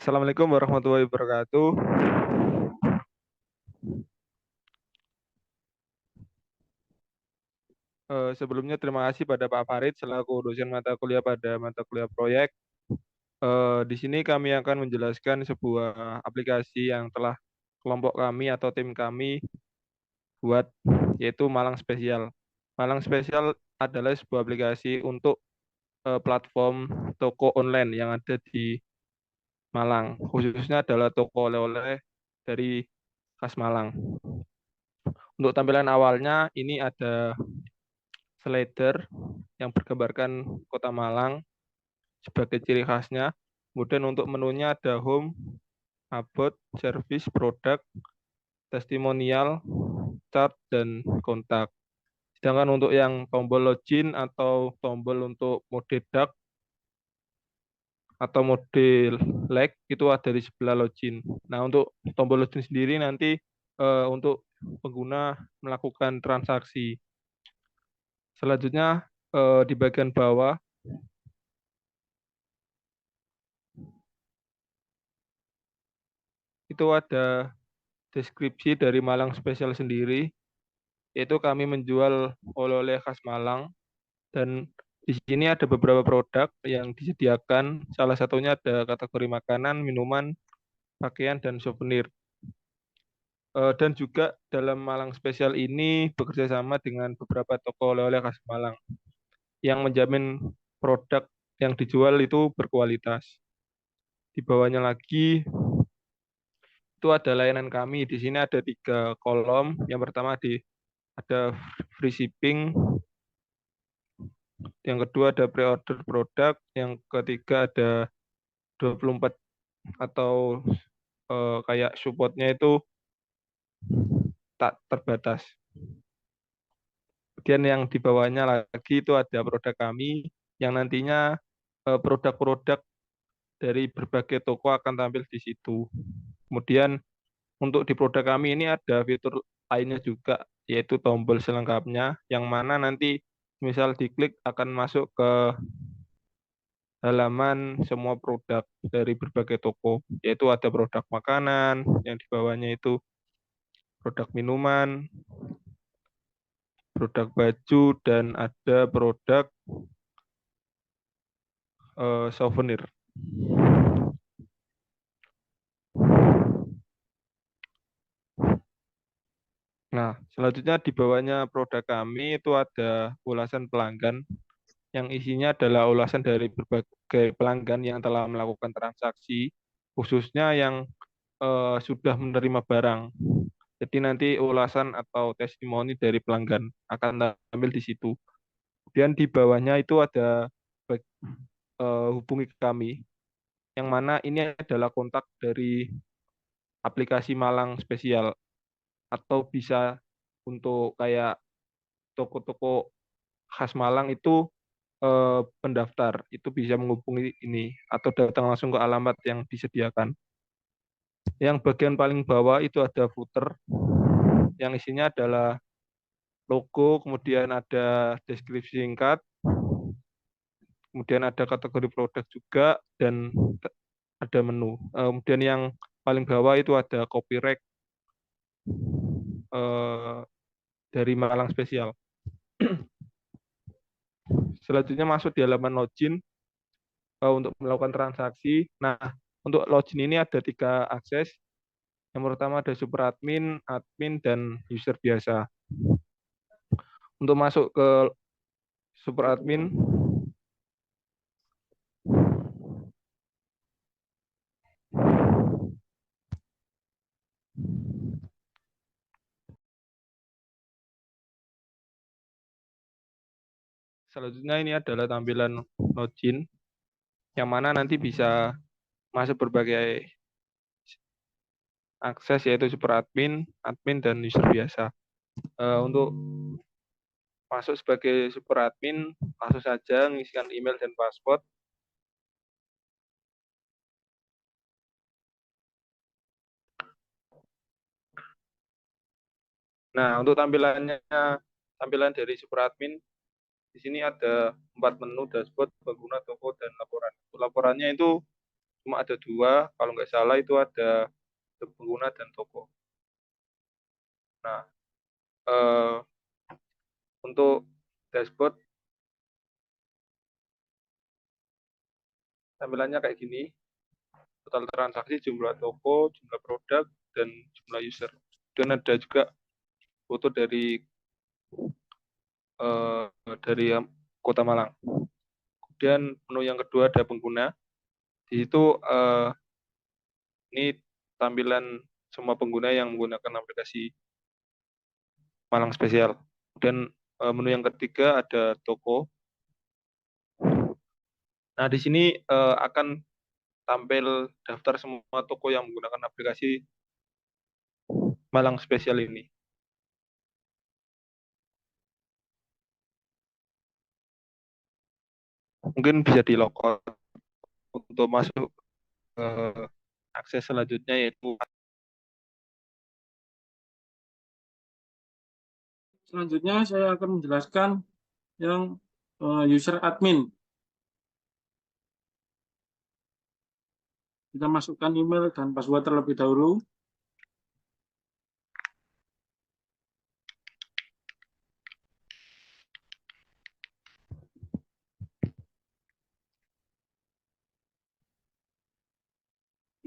Assalamualaikum warahmatullahi wabarakatuh. Sebelumnya terima kasih pada Pak Farid selaku dosen mata kuliah pada mata kuliah proyek. Di sini kami akan menjelaskan sebuah aplikasi yang telah kelompok kami atau tim kami buat, yaitu Malang Spesial. Malang Spesial adalah sebuah aplikasi untuk platform toko online yang ada di Malang. Khususnya adalah toko oleh-oleh dari khas Malang. Untuk tampilan awalnya ini ada slider yang bergambarkan Kota Malang sebagai ciri khasnya. Kemudian untuk menunya ada home, about, service, produk, testimonial, chat, dan kontak. Sedangkan untuk yang tombol login atau tombol untuk mode dark atau mode like itu ada di sebelah login. Nah, untuk tombol login sendiri nanti untuk pengguna melakukan transaksi. Selanjutnya di bagian bawah itu ada deskripsi dari Malang Spesial sendiri, yaitu kami menjual oleh-oleh khas Malang dan di sini ada beberapa produk yang disediakan. Salah satunya ada kategori makanan, minuman, pakaian, dan souvenir. Dan juga dalam Malang Spesial ini bekerja sama dengan beberapa toko oleh-oleh khas Malang yang menjamin produk yang dijual itu berkualitas. Di bawahnya lagi itu ada layanan kami. Di sini ada 3 kolom. Yang pertama ada free shipping, yang kedua ada pre-order produk, yang ketiga ada 24 atau kayak supportnya itu tak terbatas. Kemudian yang di bawahnya lagi itu ada produk kami yang nantinya produk-produk dari berbagai toko akan tampil di situ. Kemudian untuk di produk kami ini ada fitur lainnya juga, yaitu tombol selengkapnya yang mana nanti misal diklik akan masuk ke halaman semua produk dari berbagai toko, yaitu ada produk makanan, yang di bawahnya itu produk minuman, produk baju, dan ada produk souvenir. Nah, selanjutnya di bawahnya produk kami itu ada ulasan pelanggan yang isinya adalah ulasan dari berbagai pelanggan yang telah melakukan transaksi, khususnya yang sudah menerima barang. Jadi nanti ulasan atau testimoni dari pelanggan akan tampil di situ. Kemudian di bawahnya itu ada hubungi kami, yang mana ini adalah kontak dari aplikasi Malang Spesial atau bisa untuk kayak toko-toko khas Malang itu pendaftar itu bisa menghubungi ini atau datang langsung ke alamat yang disediakan. Yang bagian paling bawah itu ada footer yang isinya adalah logo, kemudian ada deskripsi singkat, kemudian ada kategori produk juga, dan ada menu. Kemudian yang paling bawah itu ada copyright eh, dari Malang Spesial. Selanjutnya masuk di halaman login untuk melakukan transaksi. Nah, untuk login ini ada 3 akses. Yang pertama ada super admin, admin, dan user biasa. Untuk masuk ke super admin, selanjutnya ini adalah tampilan login, yang mana nanti bisa masuk berbagai akses yaitu super admin, admin, dan user biasa. Untuk masuk sebagai super admin, langsung saja mengisikan email dan password. Nah, untuk tampilan dari super admin, di sini ada 4 menu dashboard, pengguna, toko, dan laporan. Untuk laporannya itu cuma ada dua, kalau nggak salah itu ada pengguna dan toko. Nah, eh, untuk dashboard tampilannya kayak gini, total transaksi, jumlah toko, jumlah produk, dan jumlah user. Dan ada juga foto dari Kota Malang. Kemudian menu yang kedua ada pengguna. Di situ ini tampilan semua pengguna yang menggunakan aplikasi Malang Spesial. Dan menu yang ketiga ada toko. Nah, di sini akan tampil daftar semua toko yang menggunakan aplikasi Malang Spesial ini. Mungkin bisa di logout untuk masuk ke akses selanjutnya yaitu Selanjutnya saya akan menjelaskan yang user admin. Kita masukkan email dan password terlebih dahulu.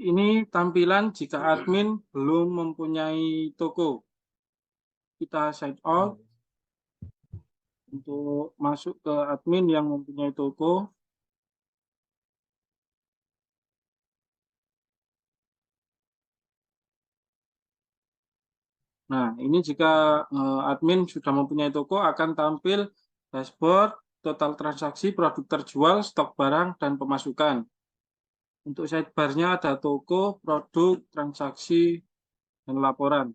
Ini tampilan jika admin belum mempunyai toko. Kita sign out untuk masuk ke admin yang mempunyai toko. Nah, ini jika admin sudah mempunyai toko akan tampil dashboard, total transaksi, produk terjual, stok barang, dan pemasukan. Untuk sidebar-nya ada toko, produk, transaksi, dan laporan.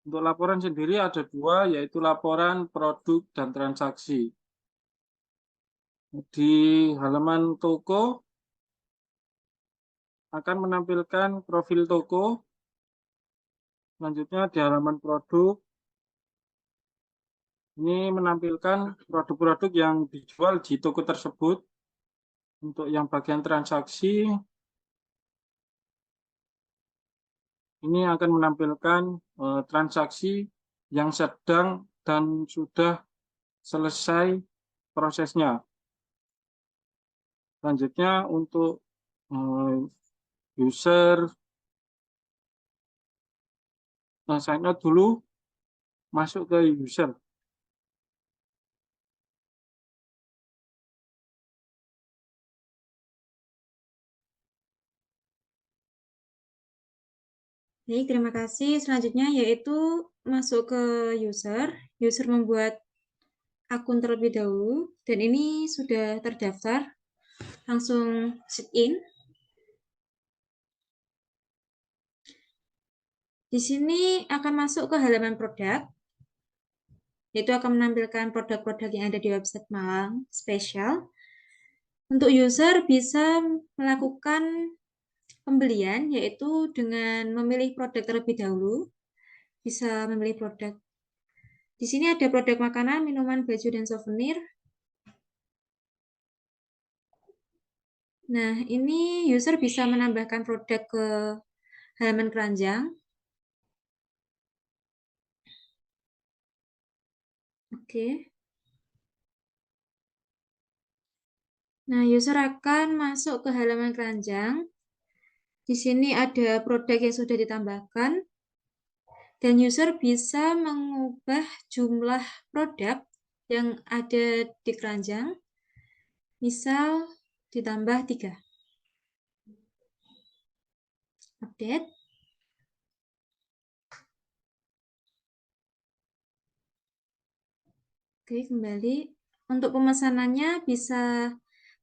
Untuk laporan sendiri ada dua, yaitu laporan produk dan transaksi. Di halaman toko akan menampilkan profil toko. Selanjutnya di halaman produk, ini menampilkan produk-produk yang dijual di toko tersebut. Untuk yang bagian transaksi, ini akan menampilkan transaksi yang sedang dan sudah selesai prosesnya. Selanjutnya untuk user, sign out dulu, masuk ke user. Baik, terima kasih. Selanjutnya yaitu masuk ke user. User membuat akun terlebih dahulu dan ini sudah terdaftar. Langsung sign in. Di sini akan masuk ke halaman produk. Yaitu akan menampilkan produk-produk yang ada di website Malang Spesial. Untuk user bisa melakukan pembelian yaitu dengan memilih produk terlebih dahulu. Bisa memilih produk. Di sini ada produk makanan, minuman, baju, dan souvenir. Nah, ini user bisa menambahkan produk ke halaman keranjang. Oke. Nah, user akan masuk ke halaman keranjang. Di sini ada produk yang sudah ditambahkan. Dan user bisa mengubah jumlah produk yang ada di keranjang. Misal ditambah 3. Update. Oke, kembali. Untuk pemesanannya bisa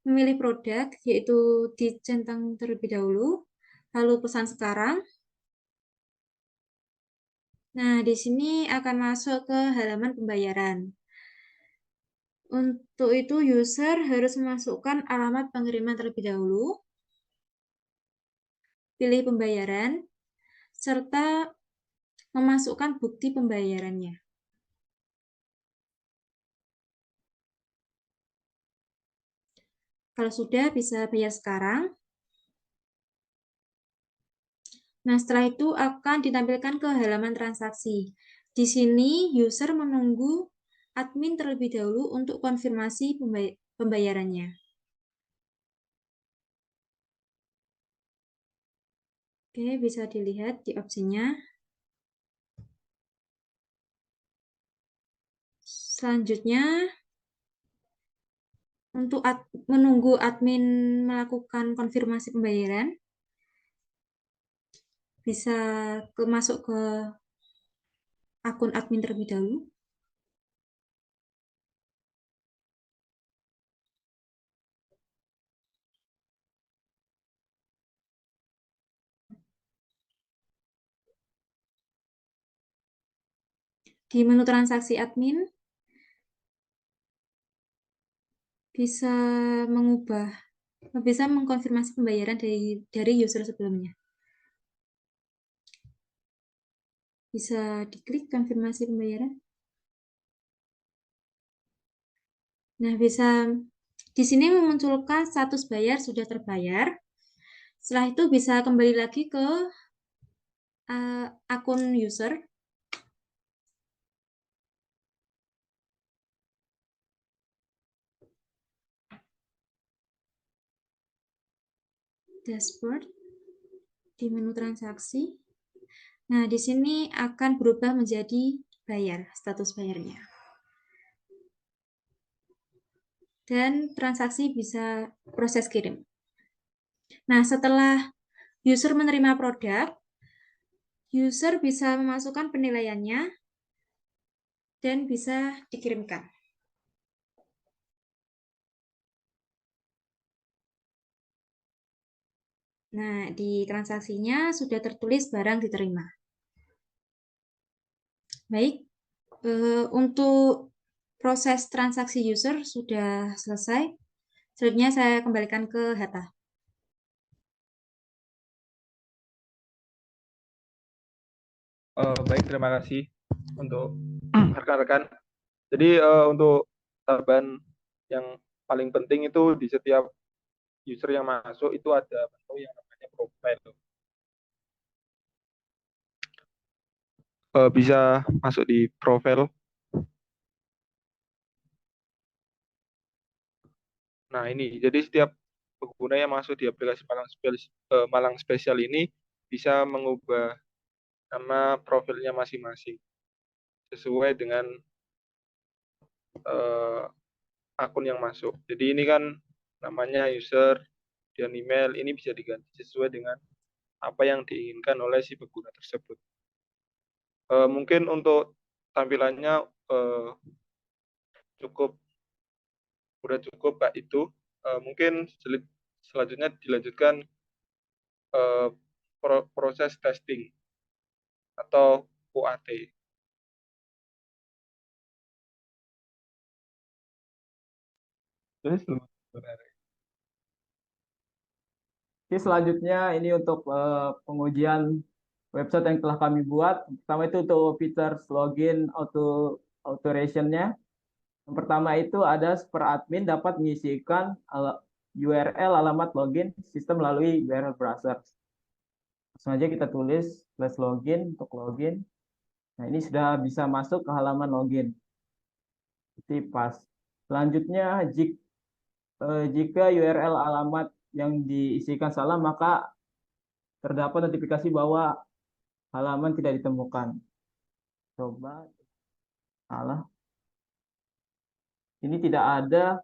memilih produk, yaitu dicentang terlebih dahulu, lalu pesan sekarang. Nah, di sini akan masuk ke halaman pembayaran. Untuk itu, user harus memasukkan alamat pengiriman terlebih dahulu, pilih pembayaran, serta memasukkan bukti pembayarannya. Kalau sudah, bisa bayar sekarang. Nah, setelah itu akan ditampilkan ke halaman transaksi. Di sini user menunggu admin terlebih dahulu untuk konfirmasi pembayarannya. Oke, bisa dilihat di opsinya. Selanjutnya, untuk menunggu admin melakukan konfirmasi pembayaran, bisa masuk ke akun admin terlebih dahulu. Di menu transaksi admin, bisa mengkonfirmasi pembayaran dari user sebelumnya. Bisa diklik konfirmasi pembayaran. Nah, di sini memunculkan status bayar sudah terbayar. Setelah itu bisa kembali lagi ke akun user. Dashboard di menu transaksi. Nah, di sini akan berubah menjadi bayar, status bayarnya. Dan transaksi bisa proses kirim. Nah, setelah user menerima produk, user bisa memasukkan penilaiannya dan bisa dikirimkan. Nah, di transaksinya sudah tertulis barang diterima. Baik, untuk proses transaksi user sudah selesai. Selanjutnya saya kembalikan ke Hatta. Baik, terima kasih untuk rekan-rekan. Jadi untuk tambahan yang paling penting itu di setiap user yang masuk itu ada menu yang namanya profile. Bisa masuk di profile. Nah, ini jadi setiap pengguna yang masuk di aplikasi Malang Spesial ini bisa mengubah nama profilnya masing-masing sesuai dengan uh, akun yang masuk. Jadi ini kan namanya user dan email ini bisa diganti sesuai dengan apa yang diinginkan oleh si pengguna tersebut. Mungkin untuk tampilannya cukup udah cukup Kak itu. Mungkin selanjutnya dilanjutkan proses testing atau UAT. Terus Oke, selanjutnya ini untuk pengujian website yang telah kami buat. Pertama itu untuk features login authorization-nya. Yang pertama itu ada super admin dapat mengisikan URL alamat login sistem melalui URL browser. Langsung aja kita tulis /login untuk login. Nah, ini sudah bisa masuk ke halaman login. Jadi pas. Selanjutnya jika URL alamat yang diisikan salah, maka terdapat notifikasi bahwa halaman tidak ditemukan. Coba salah. Ini tidak ada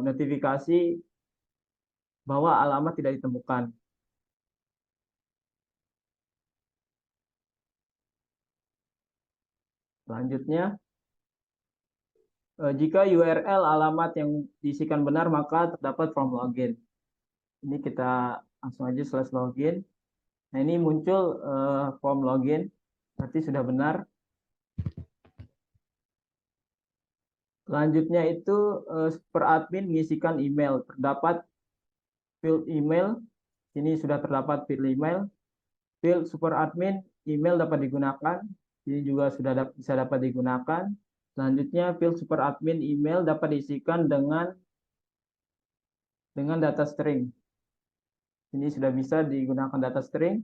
notifikasi bahwa alamat tidak ditemukan. Selanjutnya, jika URL alamat yang diisikan benar, maka terdapat form login. Ini kita langsung aja /login. Nah, ini muncul form login, berarti sudah benar. Selanjutnya itu super admin mengisikan email. Terdapat field email. Ini sudah terdapat field email. Field super admin email dapat digunakan. Ini juga sudah bisa dapat digunakan. Selanjutnya field super admin email dapat diisikan dengan data string. Ini sudah bisa digunakan data string.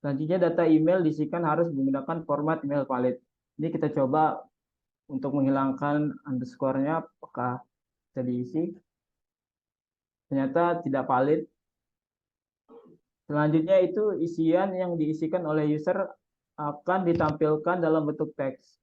Selanjutnya data email diisikan harus menggunakan format email valid. Ini kita coba untuk menghilangkan underscore-nya, apakah bisa diisi. Ternyata tidak valid. Selanjutnya itu isian yang diisikan oleh user akan ditampilkan dalam bentuk teks.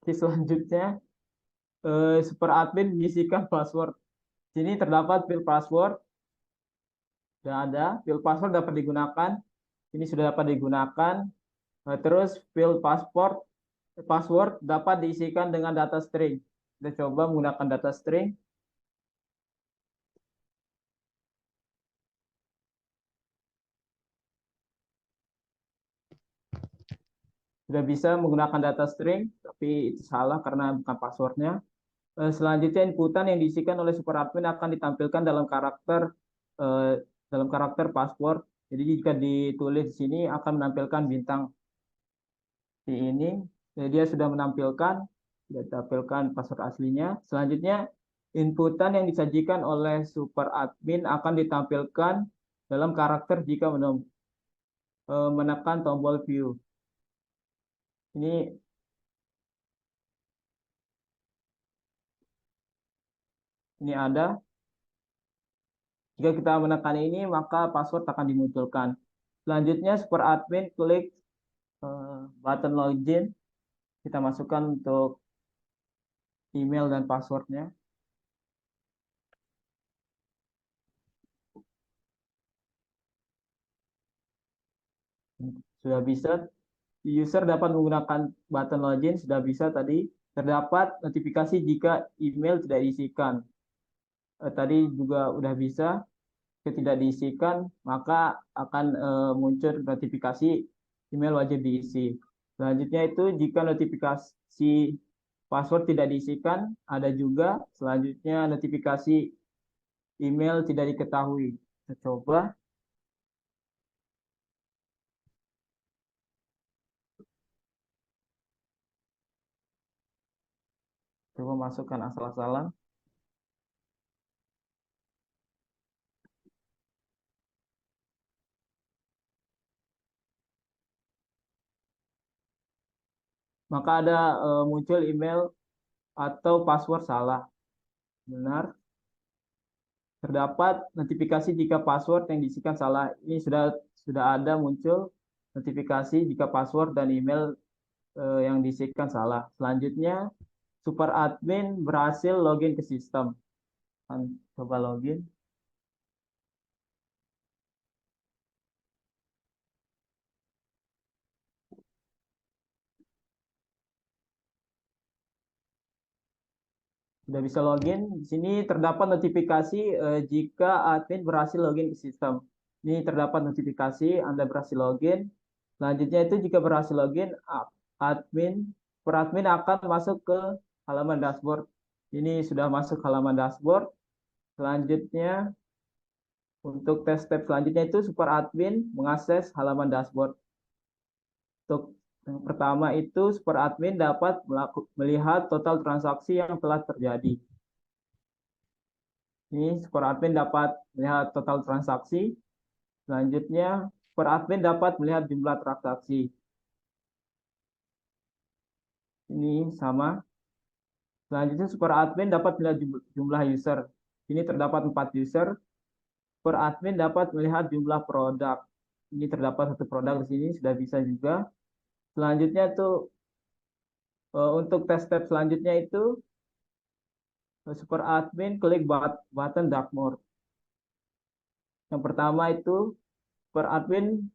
Selanjutnya, super admin mengisikan password. Sini terdapat field password. Sudah ada. Field password dapat digunakan. Ini sudah dapat digunakan. Terus field password dapat diisikan dengan data string. Kita coba menggunakan data string. Sudah bisa menggunakan data string, tapi itu salah karena bukan passwordnya. Selanjutnya inputan yang diisikan oleh super admin akan ditampilkan dalam karakter password. Jadi jika ditulis di sini akan menampilkan bintang di ini. Jadi dia sudah ditampilkan password aslinya. Selanjutnya inputan yang disajikan oleh super admin akan ditampilkan dalam karakter jika menekan tombol view. Ini ada. Jika kita menekan ini, maka password akan dimunculkan. Selanjutnya, super admin klik button login. Kita masukkan untuk email dan passwordnya. Sudah bisa. User dapat menggunakan button login, sudah bisa tadi. Terdapat notifikasi jika email tidak diisikan. Tadi juga udah bisa. Jika tidak diisikan, maka akan muncul notifikasi email wajib diisi. Selanjutnya itu jika notifikasi password tidak diisikan, ada juga selanjutnya notifikasi email tidak diketahui. Kita coba. Coba masukkan asal-asalan. Maka ada muncul email atau password salah. Benar. Terdapat notifikasi jika password yang diisikan salah. Ini sudah ada muncul notifikasi jika password dan email yang diisikan salah. Selanjutnya, super admin berhasil login ke sistem. Coba login. Sudah bisa login. Di sini terdapat notifikasi jika admin berhasil login ke sistem. Ini terdapat notifikasi Anda berhasil login. Selanjutnya itu jika berhasil login, per admin akan masuk ke halaman dashboard. Ini sudah masuk halaman dashboard. Selanjutnya, untuk step selanjutnya itu super admin mengakses halaman dashboard. Untuk yang pertama itu super admin dapat melihat total transaksi yang telah terjadi. Ini super admin dapat melihat total transaksi. Selanjutnya, super admin dapat melihat jumlah transaksi. Ini sama. Selanjutnya, super admin dapat melihat jumlah user. Ini terdapat 4 user. Super admin dapat melihat jumlah produk. Ini terdapat 1 produk di sini, sudah bisa juga. Selanjutnya itu untuk tes step selanjutnya itu super admin klik button dark mode. Yang pertama itu super admin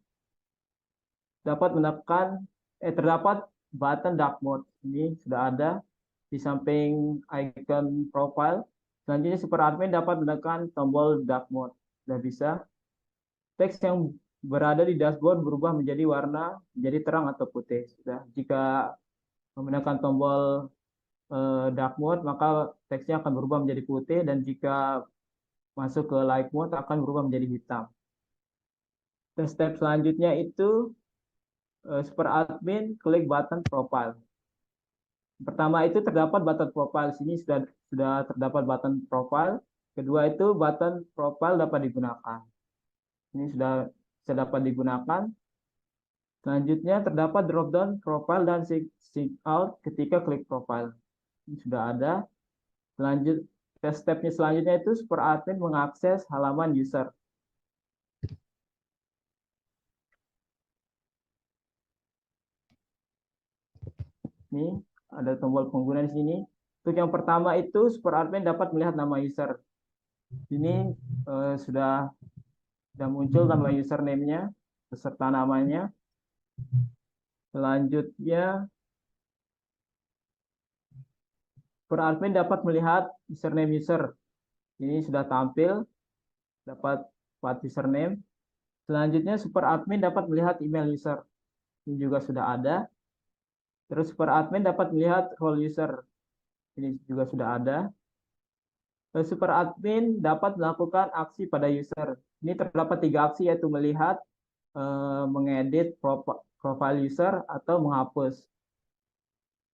dapat menekan terdapat button dark mode. Ini sudah ada di samping icon profile. Selanjutnya super admin dapat menekan tombol dark mode. Sudah bisa. Teks yang berada di dashboard berubah menjadi warna menjadi terang atau putih. Sudah. Jika menekan tombol dark mode, maka teksnya akan berubah menjadi putih, dan jika masuk ke light mode akan berubah menjadi hitam. Dan step selanjutnya itu super admin klik button profile. Pertama itu terdapat button profile. Sini sudah terdapat button profile. Kedua itu button profile dapat digunakan. Ini sudah dapat digunakan. Selanjutnya terdapat drop down profile dan sync out ketika klik profile. Ini sudah ada. Stepnya selanjutnya itu super admin mengakses halaman user. Ini ada tombol pengguna di sini. Untuk yang pertama itu super admin dapat melihat nama user. Ini sudah muncul nama username-nya beserta namanya. Selanjutnya super admin dapat melihat username user. Ini sudah tampil, dapat username. Selanjutnya super admin dapat melihat email user. Ini juga sudah ada. Terus super admin dapat melihat role user. Ini juga sudah ada. Terus super admin dapat melakukan aksi pada user. Ini terdapat 3 aksi, yaitu melihat, mengedit profile user, atau menghapus.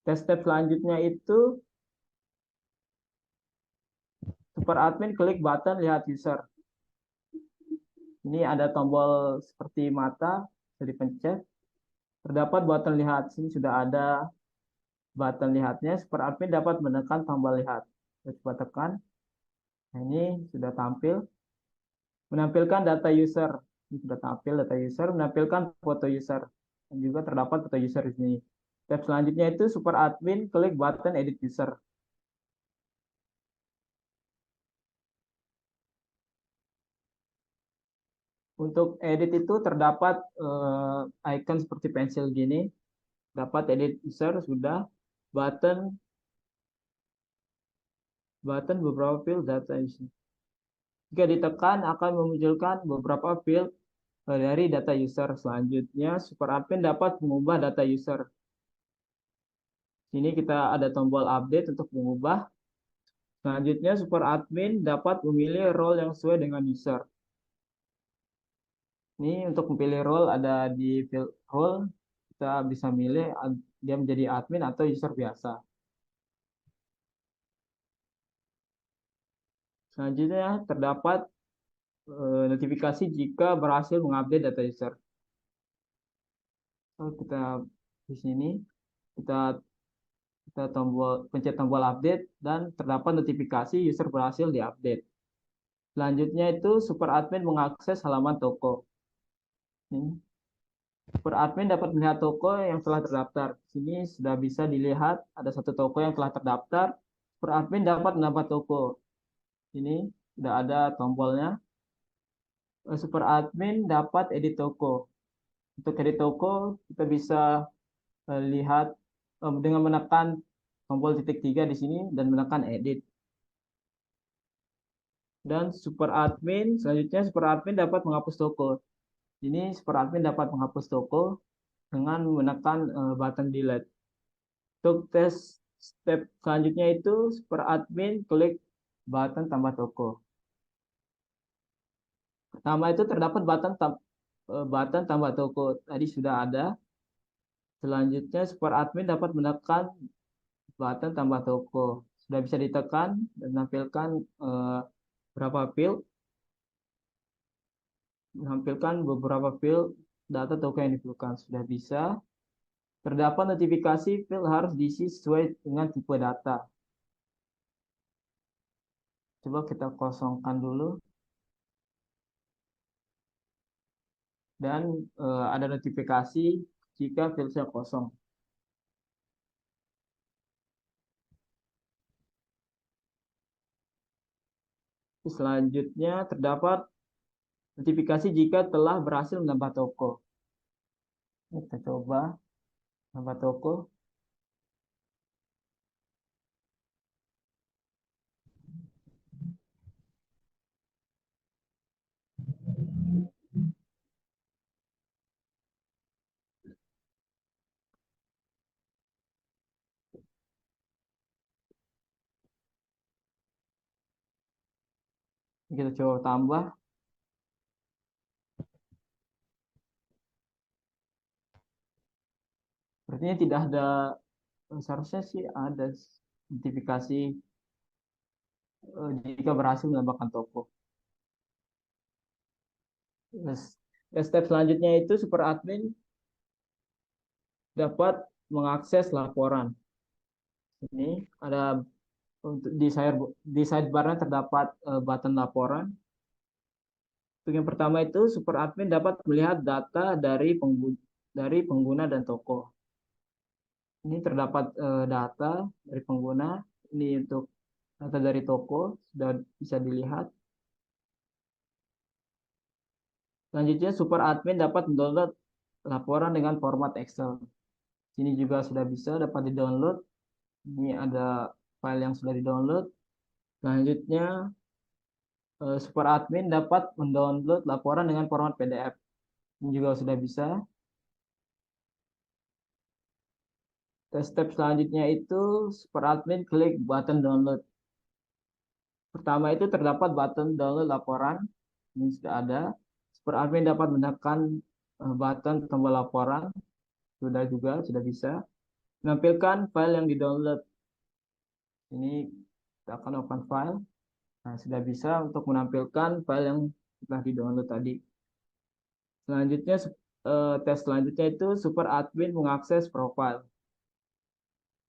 Step selanjutnya itu super admin klik button lihat user. Ini ada tombol seperti mata, bisa dipencet. Terdapat button lihat. Sini sudah ada button lihatnya. Super admin dapat menekan tombol lihat. Kita coba tekan. Nah, ini sudah tampil. Menampilkan data user. Ini sudah tampil data user. Menampilkan foto user. Dan juga terdapat foto user di sini. Step selanjutnya itu super admin klik button edit user. Untuk edit itu terdapat icon seperti pensil gini. Dapat edit user sudah. Button beberapa field data user. Jika ditekan akan memunculkan beberapa field dari data user. Selanjutnya super admin dapat mengubah data user. Sini kita ada tombol update untuk mengubah. Selanjutnya super admin dapat memilih role yang sesuai dengan user. Ini untuk memilih role ada di field role, kita bisa milih dia menjadi admin atau user biasa. Selanjutnya terdapat notifikasi jika berhasil mengupdate data user. Kita di sini kita pencet tombol update dan terdapat notifikasi user berhasil diupdate. Selanjutnya itu super admin mengakses halaman toko. Ini. Super admin dapat melihat toko yang telah terdaftar. Sini sudah bisa dilihat ada satu toko yang telah terdaftar. Super admin dapat menambah toko. Ini sudah ada tombolnya. Super admin dapat edit toko. Untuk edit toko kita bisa lihat dengan menekan tombol titik 3 di sini dan menekan edit. Dan selanjutnya super admin dapat menghapus toko. Ini super admin dapat menghapus toko dengan menekan button delete. Untuk step selanjutnya itu super admin klik button tambah toko. Pertama itu terdapat button tambah toko. Tadi sudah ada. Selanjutnya super admin dapat menekan button tambah toko. Sudah bisa ditekan dan menampilkan berapa field. Menampilkan beberapa field data toko yang diperlukan. Sudah bisa. Terdapat notifikasi field harus diisi sesuai dengan tipe data. Coba kita kosongkan dulu. Dan ada notifikasi jika fieldnya kosong. Selanjutnya terdapat notifikasi jika telah berhasil menambah toko. Kita coba menambah toko. Kita coba tambah. Sepertinya tidak ada, seharusnya sih ada notifikasi jika berhasil menambahkan toko. Step selanjutnya itu super admin dapat mengakses laporan. Ini ada untuk di sidebar-nya terdapat button laporan. Untuk yang pertama itu super admin dapat melihat data dari pengguna dan toko. Ini terdapat data dari pengguna. Ini untuk data dari toko sudah bisa dilihat. Selanjutnya super admin dapat mendownload laporan dengan format Excel. Sini juga sudah bisa dapat di-download. Ini ada file yang sudah di-download. Selanjutnya super admin dapat mendownload laporan dengan format PDF. Ini juga sudah bisa. Step selanjutnya itu super admin klik button download. Pertama itu terdapat button download laporan. Ini sudah ada. Super admin dapat menekan button tombol laporan. Sudah bisa. Menampilkan file yang di-download. Ini kita akan open file. Nah, sudah bisa untuk menampilkan file yang telah di-download tadi. Selanjutnya, tes selanjutnya itu super admin mengakses profile.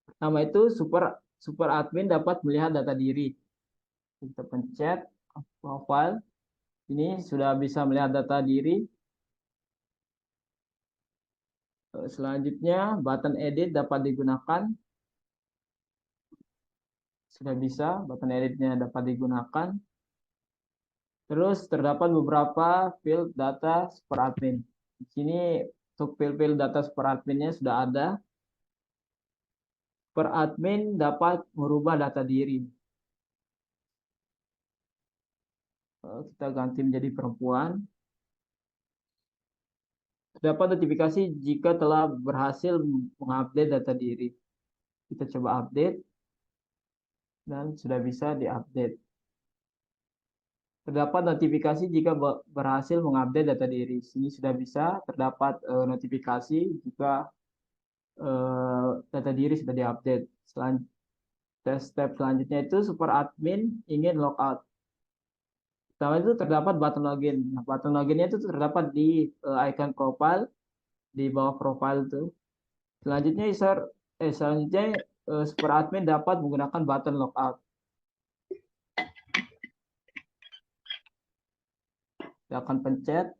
Pertama itu super admin dapat melihat data diri. Kita pencet profile. Ini sudah bisa melihat data diri. Selanjutnya, button edit dapat digunakan. Sudah bisa, button editnya dapat digunakan. Terus terdapat beberapa field data super admin. Di sini untuk field data super adminnya sudah ada. Super admin dapat merubah data diri. Kita ganti menjadi perempuan. Terdapat notifikasi jika telah berhasil mengupdate data diri. Kita coba update. Dan sudah bisa diupdate. Terdapat notifikasi jika berhasil mengupdate data diri. Sini sudah bisa terdapat notifikasi jika data diri sudah diupdate. Step selanjutnya itu super admin ingin logout. Pertama itu terdapat button login. Nah, button loginnya itu terdapat di icon profile di bawah profile itu. Selanjutnya super admin dapat menggunakan button logout. Kita akan pencet.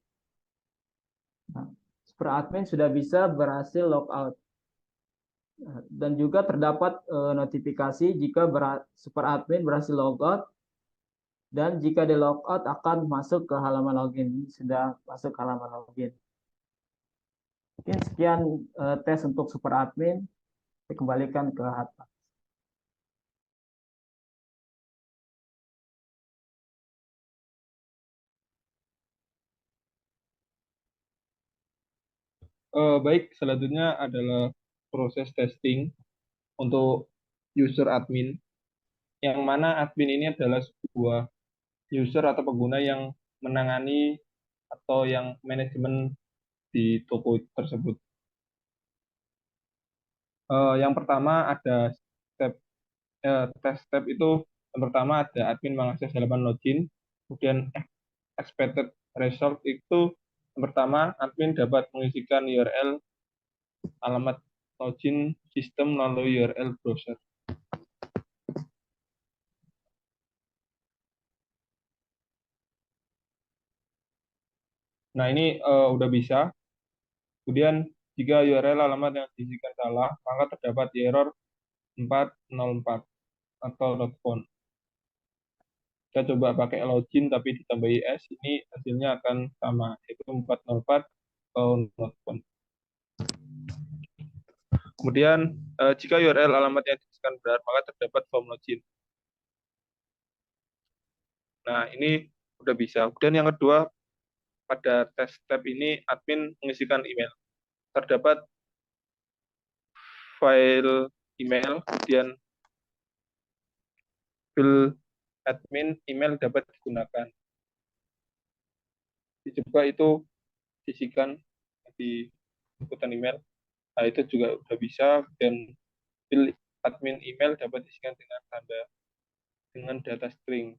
Nah, super admin sudah bisa berhasil logout. Dan juga terdapat notifikasi jika super admin berhasil logout dan jika di logout akan masuk ke halaman login. Sudah masuk ke halaman login. Mungkin sekian tes untuk super admin. Saya kembalikan ke Hatta. Baik, selanjutnya adalah proses testing untuk user admin, yang mana admin ini adalah sebuah user atau pengguna yang menangani atau yang manajemen di toko tersebut. Yang pertama ada tes step itu. Yang pertama ada admin mengakses halaman login, kemudian expected result itu yang pertama admin dapat mengisikan URL alamat login sistem melalui URL browser. Nah, ini udah bisa. Kemudian jika URL alamat yang diisikan salah, maka terdapat error 404 atau not found. Kita coba pakai login tapi ditambahi S, ini hasilnya akan sama, yaitu 404 atau not found. Kemudian jika URL alamat yang diisikan benar, maka terdapat form login. Nah, ini udah bisa. Kemudian yang kedua, pada tes step ini admin mengisikan email. Terdapat file email, kemudian file admin email dapat digunakan. Dicoba itu sisihkan di inputan email. Nah, itu juga udah bisa. Dan field admin email dapat diisikan dengan data string.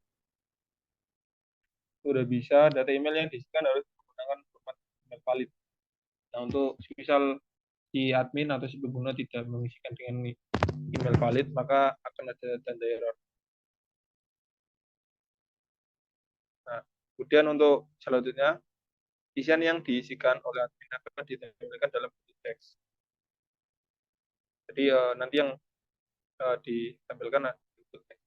Udah bisa, data email yang diisikan harus menggunakan format email valid. Nah, untuk misal si admin atau si pengguna tidak mengisikan dengan email valid, maka akan ada tanda error. Nah, kemudian untuk selanjutnya, isian yang diisikan oleh admin akan ditampilkan dalam bentuk teks. Jadi nanti yang ditampilkan bentuk teks.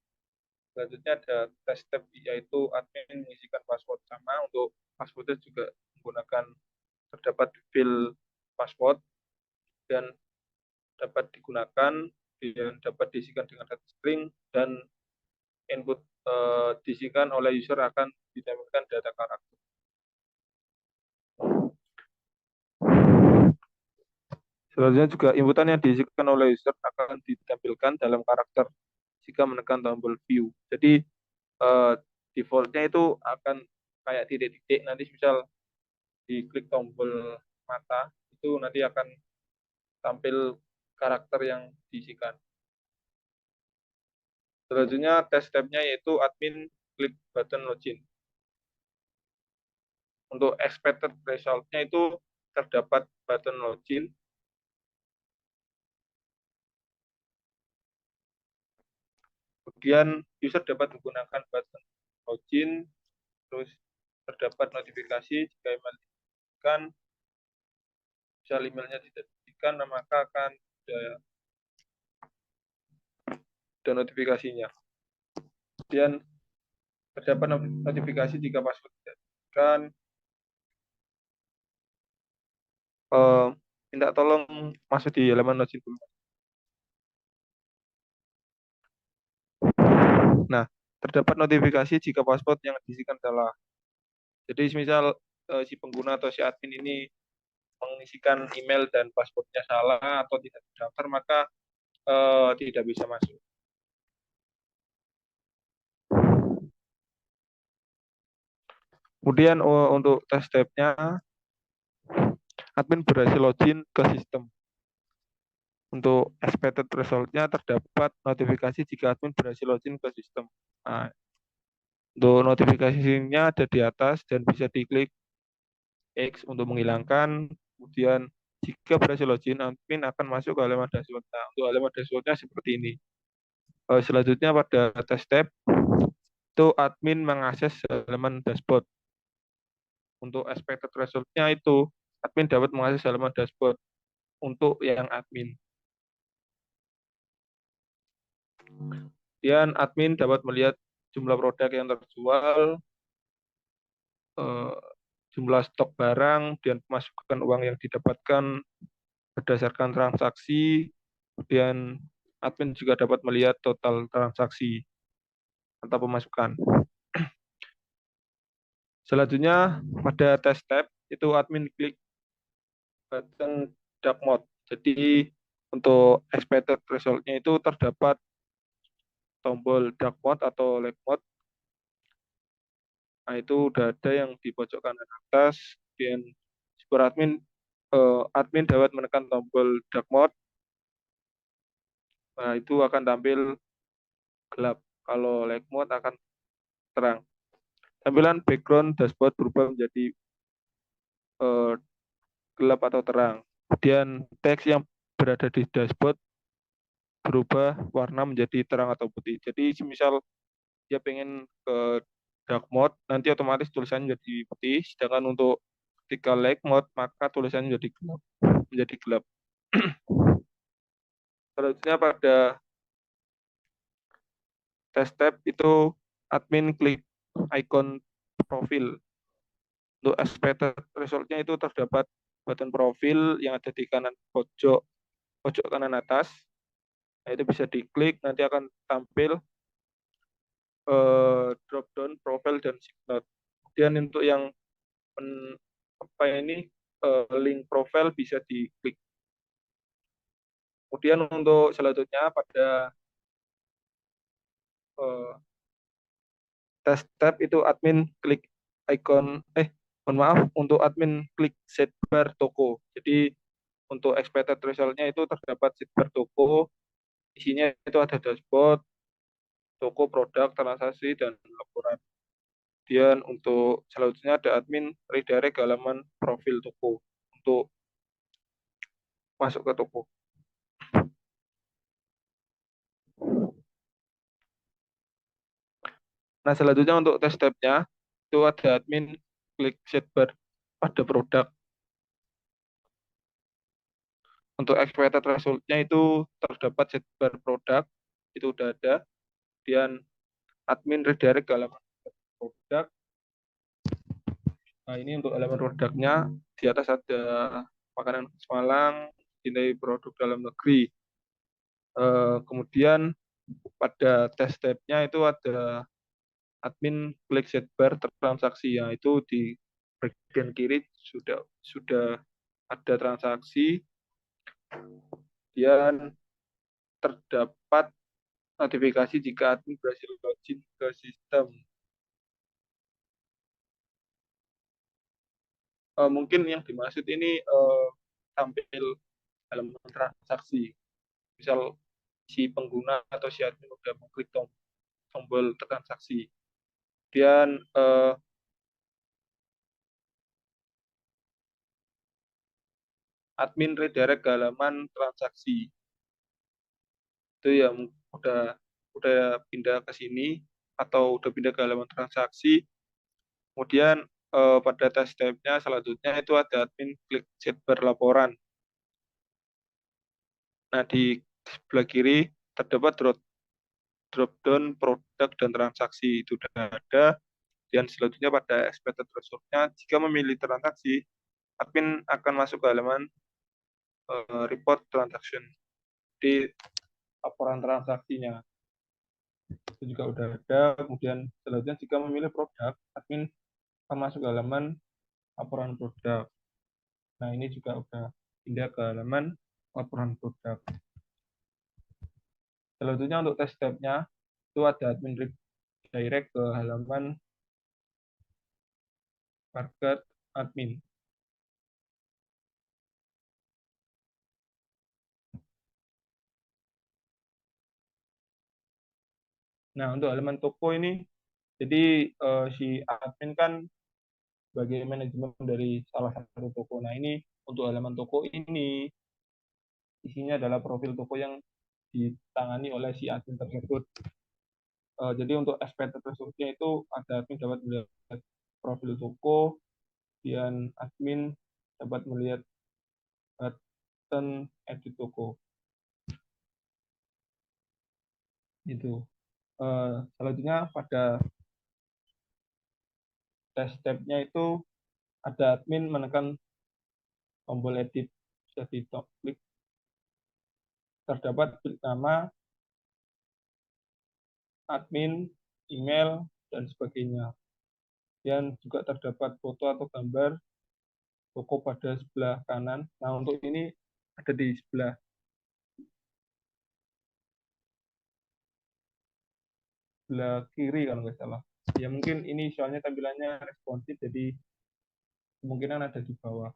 Selanjutnya ada test step, yaitu admin mengisikan password sama. Untuk passwordnya juga menggunakan terdapat field password dan dapat digunakan dan dapat diisikan dengan data string, dan input diisikan oleh user akan ditampilkan data karakter. Selanjutnya juga inputan yang diisikan oleh user akan ditampilkan dalam karakter jika menekan tombol view. Jadi defaultnya itu akan kayak titik-titik, nanti misal diklik tombol mata itu nanti akan tampil karakter yang diisikan. Selanjutnya test step-nya yaitu admin klik button login. Untuk expected result-nya itu terdapat button login. Kemudian user dapat menggunakan button login, terus terdapat notifikasi jika email diberikan, misal emailnya tidak diberikan, maka akan ada notifikasinya. Kemudian terdapat notifikasi jika password tidak diberikan. Minta tolong masuk di halaman login dulu. Nah, terdapat notifikasi jika password yang diisikan salah. Jadi misal si pengguna atau si admin ini mengisikan email dan passwordnya salah atau tidak terdaftar, maka tidak bisa masuk. Kemudian untuk test step-nya, admin berhasil login ke sistem. Untuk expected result-nya terdapat notifikasi jika admin berhasil login ke sistem. Nah, untuk notifikasinya ada di atas dan bisa diklik X untuk menghilangkan. Kemudian jika berhasil login, admin akan masuk ke halaman dashboard. Nah, untuk halaman dashboard-nya seperti ini. Selanjutnya pada test step, itu admin mengakses halaman dashboard. Untuk expected result-nya itu admin dapat mengakses halaman dashboard untuk yang admin. Kemudian admin dapat melihat jumlah produk yang terjual, jumlah stok barang, dan pemasukan uang yang didapatkan berdasarkan transaksi. Kemudian admin juga dapat melihat total transaksi atau pemasukan. Selanjutnya pada test step itu admin klik button dark mode. Jadi untuk expected result-nya itu terdapat tombol dark mode atau light mode. Nah, itu udah ada yang di pojok kanan atas. Kemudian super admin dapat menekan tombol dark mode. Nah, itu akan tampil gelap. Kalau light mode akan terang. Tampilan background dashboard berubah menjadi gelap atau terang. Kemudian teks yang berada di dashboard berubah warna menjadi terang atau putih. Jadi misal dia pengen ke dark mode, nanti otomatis tulisannya menjadi putih. Sedangkan untuk ketika light mode, maka tulisannya menjadi gelap. Selanjutnya pada test step itu admin klik icon profil. Untuk expected result-nya itu terdapat button profil yang ada di kanan pojok kanan atas. Nah, itu bisa diklik, nanti akan tampil drop down profile dan sign. Kemudian untuk yang link profile bisa diklik. Kemudian untuk selanjutnya pada test tab itu admin klik icon mohon maaf, untuk admin klik sidebar toko. Jadi untuk expected result-nya itu terdapat sidebar toko, isinya itu ada dashboard, toko, produk, transaksi, dan laporan. Kemudian untuk selanjutnya ada admin redirect ke halaman profil toko untuk masuk ke toko. Nah, selanjutnya untuk tes tab-nya itu ada admin klik sidebar pada produk. Untuk expected result-nya itu terdapat sidebar produk, itu udah ada. Kemudian admin redirect ke halaman produk. Nah, ini untuk halaman produknya, di atas ada makanan khas Malang, nilai produk dalam negeri. Kemudian pada tes tab-nya itu ada admin klik sidebar transaksi, ya itu di bagian kiri sudah ada transaksi, dan terdapat notifikasi jika admin berhasil login ke sistem. Mungkin yang dimaksud ini tampil halaman transaksi. Misal si pengguna atau si admin udah mengklik tombol transaksi. Kemudian admin redirect ke halaman transaksi. Itu yang udah pindah ke sini atau udah pindah ke halaman transaksi. Kemudian pada tes tab-nya selanjutnya itu ada admin klik sidebar laporan. Nah, di sebelah kiri terdapat drop down produk dan transaksi, itu sudah ada. Dan selanjutnya pada expected result-nya, jika memilih transaksi, admin akan masuk ke halaman report transaction di laporan transaksinya. Itu juga udah ada. Kemudian selanjutnya jika memilih produk, admin akan masuk ke halaman laporan produk. Nah, ini juga udah pindah ke halaman laporan produk. Selanjutnya untuk tes tab-nya itu ada admin redirect ke halaman market admin. Nah, untuk halaman toko ini, jadi si admin kan sebagai manajemen dari salah satu toko. Nah, ini untuk halaman toko ini, isinya adalah profil toko yang ditangani oleh si admin tersebut. Jadi untuk expected result-nya itu ada admin dapat melihat profil toko, dan admin dapat melihat button edit toko. Itu. Selanjutnya pada tes tab-nya itu ada admin menekan tombol edit, bisa diklik, terdapat nama, admin, email, dan sebagainya. Dan juga terdapat foto atau gambar toko pada sebelah kanan. Nah, untuk ini ada di sebelah kiri kalau nggak salah. Ya mungkin ini soalnya tampilannya responsif, jadi kemungkinan ada di bawah.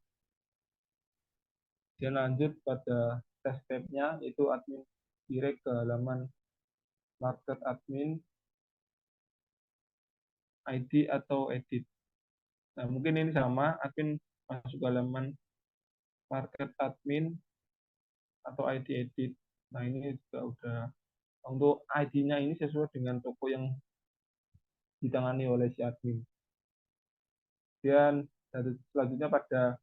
Dan lanjut pada tes tab-nya, yaitu admin direct ke halaman market admin, ID atau edit. Nah, mungkin ini sama, admin masuk ke halaman market admin atau ID edit. Nah, ini juga udah. Untuk ID-nya ini sesuai dengan toko yang ditangani oleh si admin. Dan selanjutnya pada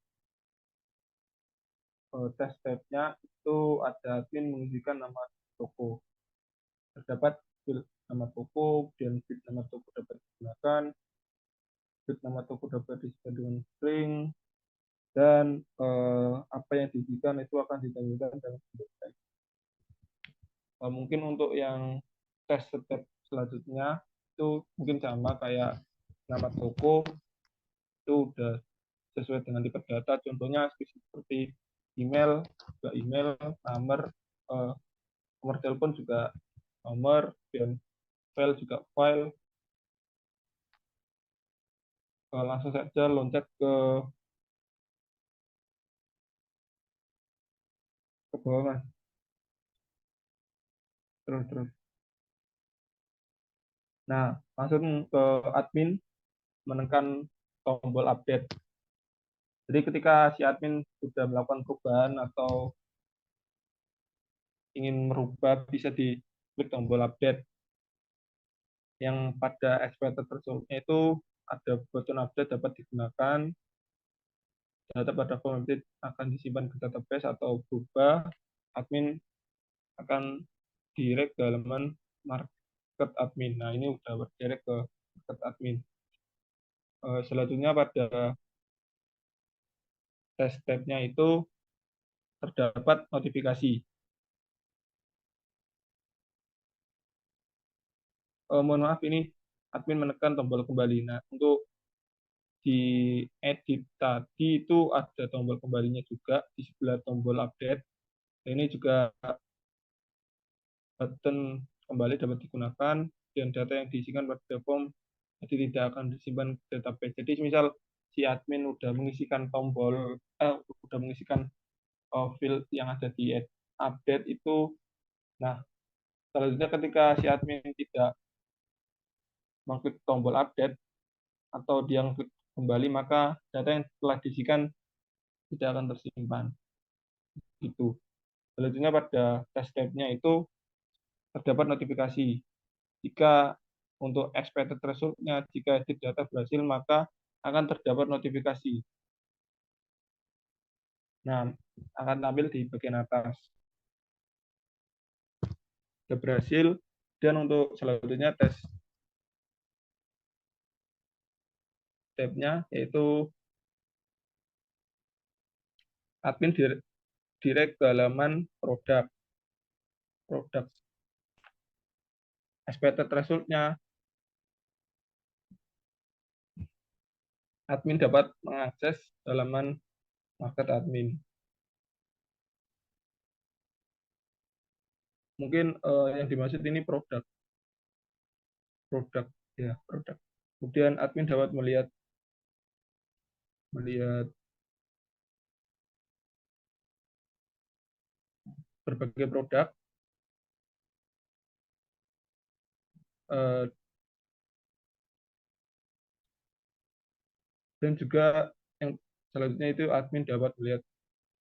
tes tab-nya itu ada admin mengisikan nama toko. Terdapat nama toko, dan bit nama toko dapat digunakan, bit nama toko dapat diisi dengan string, dan apa yang diisikan itu akan ditampilkan dalam bentuk teks. Mungkin untuk yang tes step selanjutnya itu mungkin sama kayak nama toko, itu udah sesuai dengan tipe data, contohnya seperti email, juga email, nomor telepon juga nomor, dan file juga file. Langsung saja loncat ke bawah, Mas. Terus. Nah, langsung ke admin menekan tombol update. Jadi ketika si admin sudah melakukan perubahan atau ingin merubah, bisa diklik tombol update. Yang pada expected resultnya itu ada button update dapat digunakan, data pada form update akan disimpan ke database atau berubah, admin akan direct ke halaman market admin. Nah, ini udah berdirect ke market admin. Selanjutnya pada test tab-nya itu terdapat notifikasi. Mohon maaf, ini admin menekan tombol kembali. Nah, untuk di edit tadi itu ada tombol kembalinya juga di sebelah tombol update. Ini juga button kembali dapat digunakan dan data yang diisikan pada form jadi tidak akan disimpan ke database. Jadi misal si admin udah mengisikan udah mengisikan field yang ada di update itu, nah selanjutnya ketika si admin tidak mengklik tombol update atau dia mengklik kembali, maka data yang telah diisikan tidak akan tersimpan. Gitu. Selanjutnya pada test tab-nya itu terdapat notifikasi. Jika untuk expected result-nya, jika edit data berhasil, maka akan terdapat notifikasi. Nah, akan tampil di bagian atas. Sudah berhasil. Dan untuk selanjutnya tes tab-nya, yaitu admin direct ke halaman produk. Expected result-nya, admin dapat mengakses halaman market admin. Mungkin yang dimaksud ini produk. Kemudian admin dapat melihat berbagai produk, dan juga yang selanjutnya itu admin dapat melihat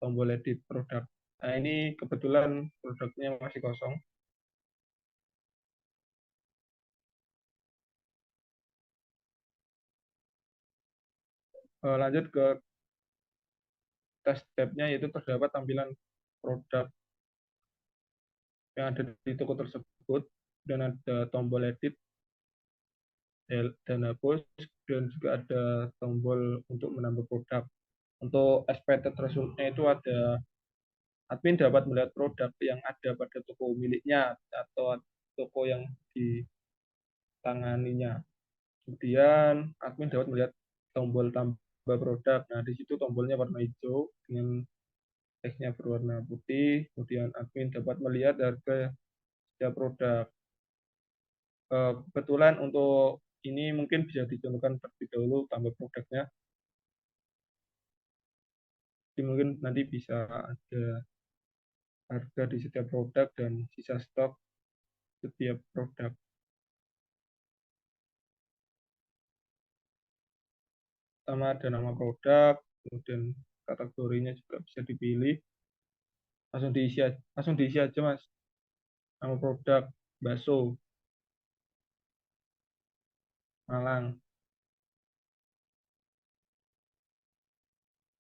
tombol edit produk. Nah, ini kebetulan produknya masih kosong. Lanjut ke test tab-nya, yaitu terdapat tampilan produk yang ada di toko tersebut, dan ada tombol edit dan hapus, dan juga ada tombol untuk menambah produk. Untuk expected result-nya itu ada admin dapat melihat produk yang ada pada toko miliknya atau toko yang ditanganinya. Kemudian admin dapat melihat tombol tambah produk. Nah, di situ tombolnya warna hijau dengan teksnya berwarna putih. Kemudian admin dapat melihat harga setiap produk. Kebetulan untuk ini mungkin bisa dicontohkan terlebih dahulu tambah produknya. Jadi mungkin nanti bisa ada harga di setiap produk dan sisa stok setiap produk. Sama ada nama produk, kemudian kategorinya juga bisa dipilih. Langsung diisi aja, Mas. Nama produk bakso Malang,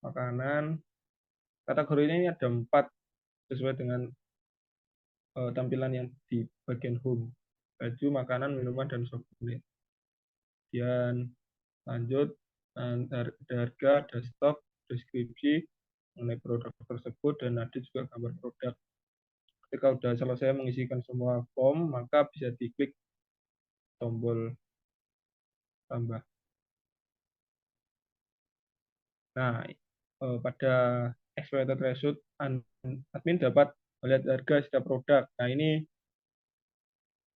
makanan. Kategorinya ini ada 4 sesuai dengan tampilan yang di bagian home. Baju, makanan, minuman, dan souvenir. Kemudian lanjut, ada harga, ada stok, deskripsi mengenai produk tersebut, dan ada juga gambar produk. Ketika sudah selesai mengisikan semua form, maka bisa diklik tombol tambah. Nah, pada expected result, admin dapat melihat harga setiap produk. Nah, ini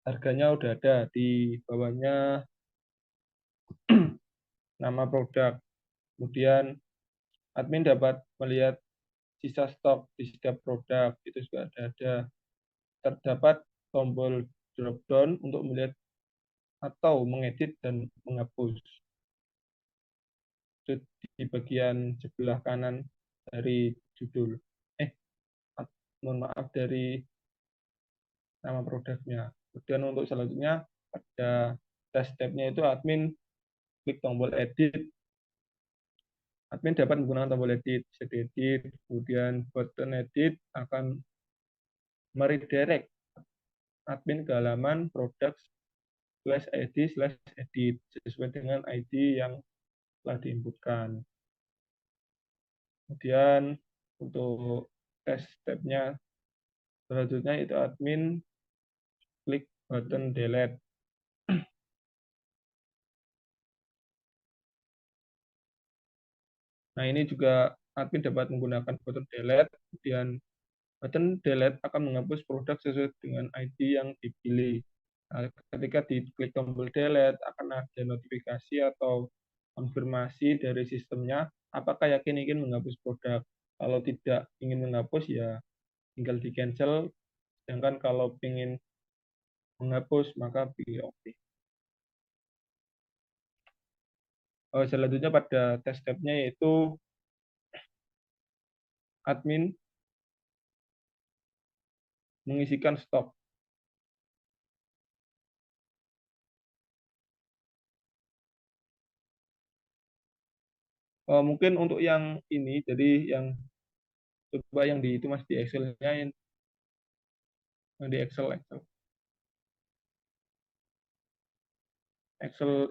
harganya udah ada di bawahnya nama produk. Kemudian admin dapat melihat sisa stok di setiap produk, itu juga ada. Terdapat tombol drop down untuk melihat atau mengedit dan menghapus. Itu di bagian sebelah kanan dari judul. Mohon maaf, dari nama produknya. Kemudian untuk selanjutnya pada test tab-nya itu admin klik tombol edit. Admin dapat menggunakan tombol edit, bisa diedit, kemudian button edit akan meredirect admin ke halaman produk /id/edit sesuai dengan ID yang telah diinputkan. Kemudian untuk test tab-nya selanjutnya itu admin klik button delete. Nah, ini juga admin dapat menggunakan button delete, kemudian button delete akan menghapus produk sesuai dengan ID yang dipilih. Nah, ketika diklik tombol delete, akan ada notifikasi atau konfirmasi dari sistemnya, apakah yakin ingin menghapus produk. Kalau tidak ingin menghapus, ya tinggal di-cancel. Sedangkan kalau ingin menghapus, maka pilih OK. Selanjutnya pada test tab-nya yaitu admin mengisikan stok. Mungkin untuk yang ini, jadi yang coba yang di itu Mas di Excel-nya, yang di Excel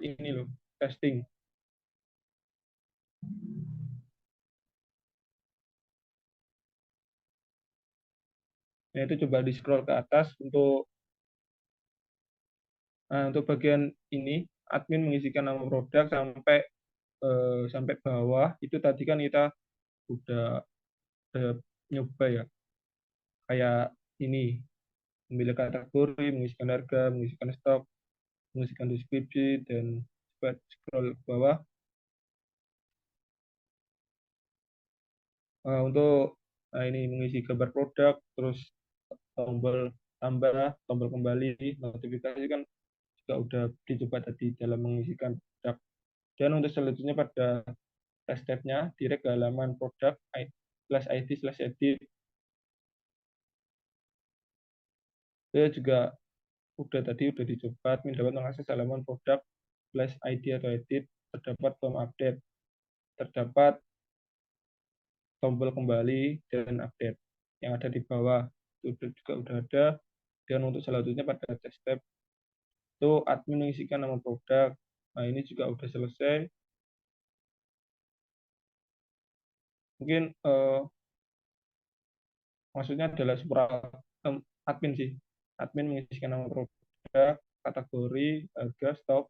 ini loh, testing. Nah, itu coba di scroll ke atas untuk bagian ini admin mengisikan nama produk sampai bawah. Itu tadi kan kita udah nyoba ya, kayak ini memilih kategori, mengisikan harga, mengisikan stok, mengisikan deskripsi, dan coba scroll ke bawah. Untuk ini mengisi gambar produk, terus tombol tambah, tombol kembali, notifikasi kan juga udah dicoba tadi dalam mengisikan produk. Dan untuk selanjutnya pada test tab-nya, direct ke halaman produk /id/edit. Saya juga udah dicoba, admin dapat mengakses halaman produk /id atau edit, terdapat form update, terdapat tombol kembali dan update yang ada di bawah. Itu juga udah ada. Dan untuk selanjutnya pada test tab itu admin mengisikan nama produk. Nah, ini juga udah selesai. Mungkin maksudnya adalah admin sih. Admin mengisikan nama produk, kategori, harga, stok.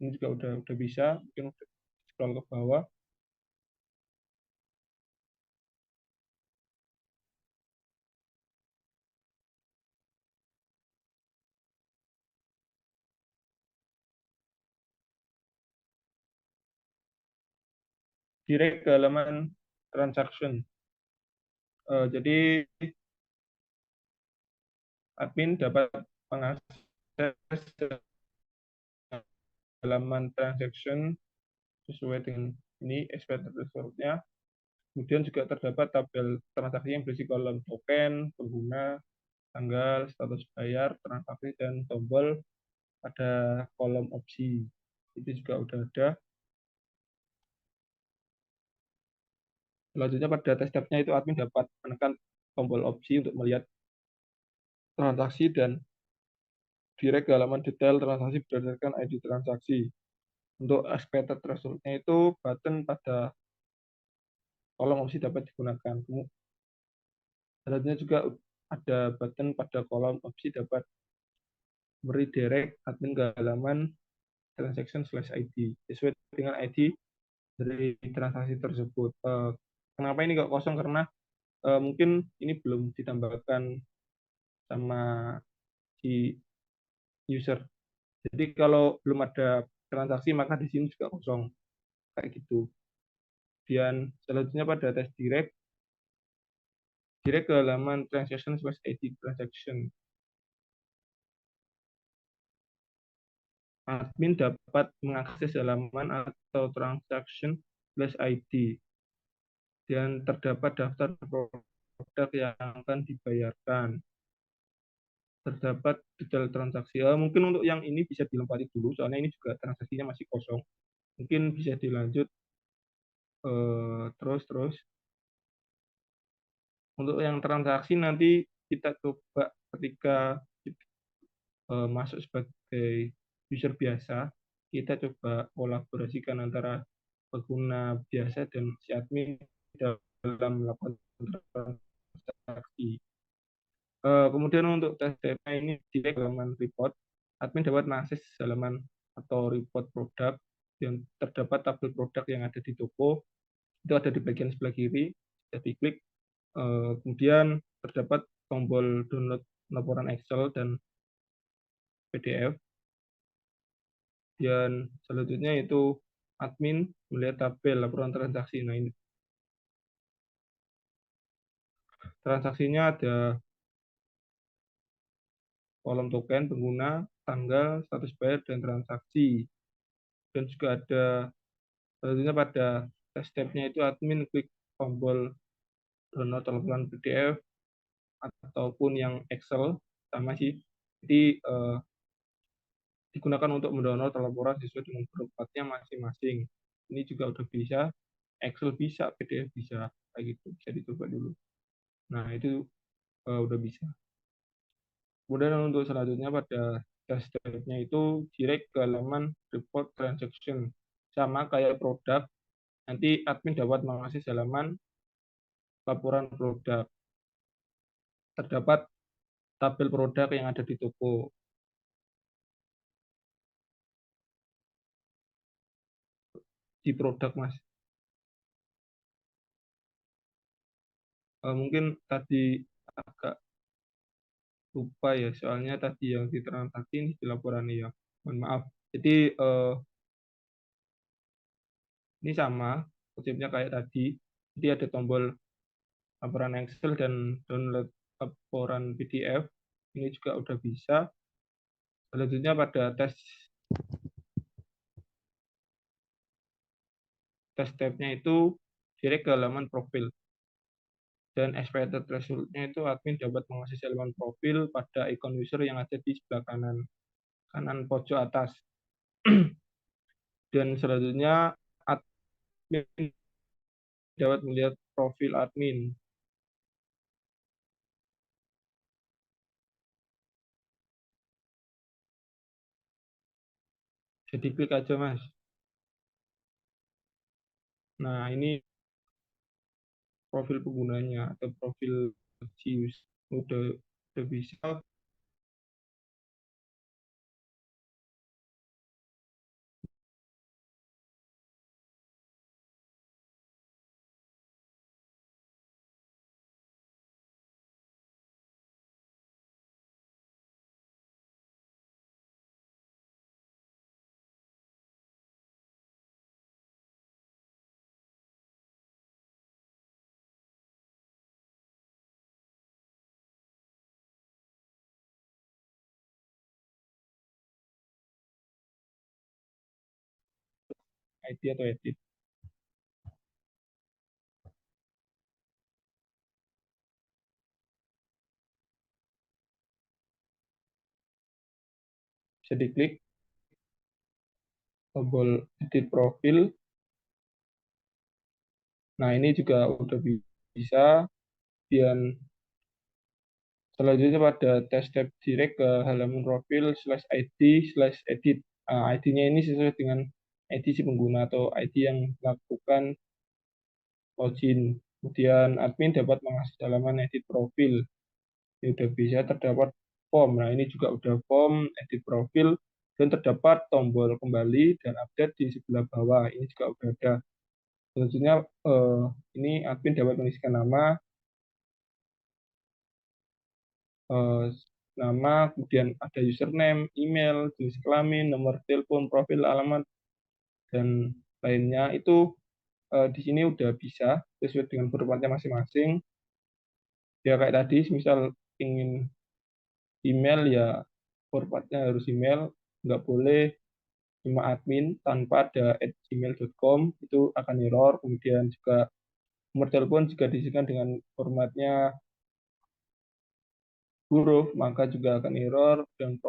Ini juga udah bisa. Mungkin scroll ke bawah. Direct ke halaman transaction. Jadi admin dapat mengakses halaman transaction sesuai dengan ini expected result-nya. Kemudian juga terdapat tabel transaksi yang berisi kolom token, pengguna, tanggal, status bayar, transaksi, dan tombol pada kolom opsi. Itu juga udah ada. Selanjutnya pada test tab-nya itu admin dapat menekan tombol opsi untuk melihat transaksi dan direct ke halaman detail transaksi berdasarkan ID transaksi. Untuk expected result-nya itu button pada kolom opsi dapat digunakan. Selanjutnya juga ada button pada kolom opsi dapat meredirect admin ke halaman transaction/ID sesuai dengan ID dari transaksi tersebut. Kenapa ini kok kosong? Karena mungkin ini belum ditambahkan sama si user. Jadi kalau belum ada transaksi, maka di sini juga kosong. Kayak gitu. Kemudian selanjutnya pada tes direct ke halaman transaction/edit transaction. Admin dapat mengakses halaman atau transaction/ID dan terdapat daftar produk yang akan dibayarkan. Terdapat detail transaksi. Mungkin untuk yang ini bisa dilempari dulu, soalnya ini juga transaksinya masih kosong. Mungkin bisa dilanjut terus. Untuk yang transaksi nanti kita coba ketika masuk sebagai user biasa, kita coba kolaborasikan antara pengguna biasa dan si admin dalam melakukan transaksi. Kemudian untuk tes data ini di halaman report, admin dapat mengakses halaman atau report produk yang terdapat tabel produk yang ada di toko, itu ada di bagian sebelah kiri, bisa diklik. Kemudian terdapat tombol download laporan Excel dan PDF. Dan selanjutnya itu admin melihat tabel laporan transaksi. Nah, ini transaksinya ada kolom token pengguna, tanggal, status bayar, dan transaksi. Dan juga ada selanjutnya pada step-nya itu admin klik tombol download laporan PDF ataupun yang Excel, sama sih. Jadi digunakan untuk mendownload laporan sesuai dengan formatnya masing-masing. Ini juga udah bisa, Excel bisa, PDF bisa, kayak gitu. Bisa dicoba dulu. Nah, itu udah bisa. Kemudian untuk selanjutnya pada dashboard-nya itu direct ke halaman report transaction. Sama kayak produk, nanti admin dapat mengakses halaman laporan produk. Terdapat tabel produk yang ada di toko. Di produk, Mas. Mungkin tadi agak lupa ya, soalnya tadi yang di transaksi ini di laporan ya. Mohon maaf. Jadi ini sama konsepnya kayak tadi. Jadi ada tombol laporan Excel dan download laporan PDF. Ini juga udah bisa. Selanjutnya pada tes tab-nya itu direct ke halaman profil. Dan expected result-nya itu admin dapat mengakses halaman profil pada ikon user yang ada di sebelah kanan pojok atas. Dan selanjutnya admin dapat melihat profil admin. Jadi klik aja, Mas. Nah, ini profil penggunanya atau profil Cius udah bisa. ID atau edit. Bisa diklik tombol edit profil. Nah, ini juga udah bisa. Dan selanjutnya pada tes tab direct ke halaman profil /id/edit. ID-nya ini sesuai dengan ID si pengguna atau ID yang melakukan login. Kemudian admin dapat mengakses halaman edit profil. Ini udah bisa, terdapat form. Nah, ini juga udah form edit profil dan terdapat tombol kembali dan update di sebelah bawah. Ini juga udah ada. Selanjutnya ini admin dapat mengisikan nama, nama, kemudian ada username, email, jenis kelamin, nomor telepon, profil, alamat, dan lainnya. Itu di sini udah bisa sesuai dengan formatnya masing-masing. Ya kayak tadi, misal ingin email ya formatnya harus email, nggak boleh cuma admin tanpa ada @gmail.com, itu akan error. Kemudian juga nomor telepon jika diisikan dengan formatnya huruf maka juga akan error, dan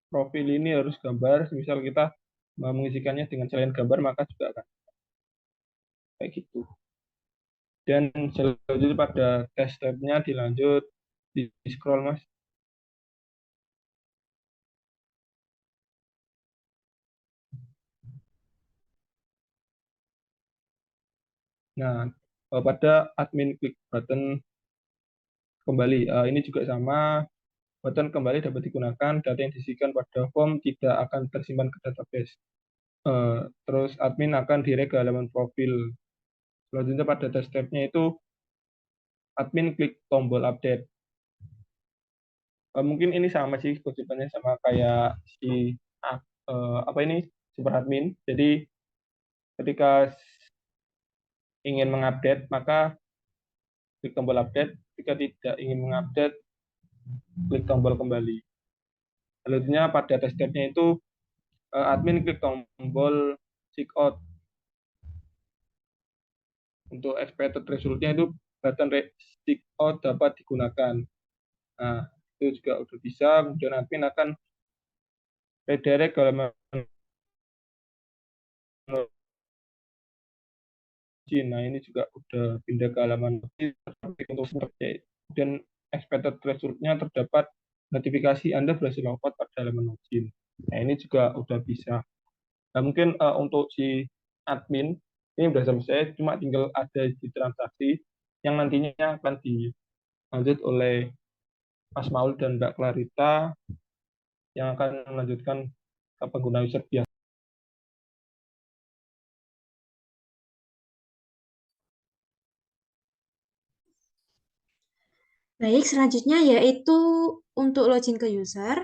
profil ini harus gambar. Misal kita mengisikannya dengan selain gambar maka juga akan kayak gitu. Dan selanjutnya pada tes tab-nya dilanjut di scroll Mas. Nah, pada admin klik button kembali. Ini juga sama, button kembali dapat digunakan, data yang diisikan pada form tidak akan tersimpan ke database. Terus admin akan direct ke halaman profil. Selanjutnya pada tes tab-nya itu admin klik tombol update. Mungkin ini sama sih konsepnya, sama kayak si apa ini super admin. Jadi ketika ingin mengupdate maka klik tombol update, jika tidak ingin mengupdate klik tombol kembali. Selanjutnya pada tes tab-nya itu admin klik tombol checkout. Untuk expected result-nya itu button checkout dapat digunakan. Nah, itu juga udah bisa. Kemudian admin akan redirect ke halaman login. Nah, ini juga udah pindah ke halaman login untuk seperti. Dan expected result-nya terdapat notifikasi Anda berhasil logout pada halaman login. Nah, ini juga udah bisa. Nah, mungkin untuk si admin ini udah selesai, cuma tinggal ada di transaksi yang nantinya akan dilanjut oleh Mas Maul dan Mbak Clarita yang akan melanjutkan ke pengguna user biasa. Baik, selanjutnya yaitu untuk login ke user.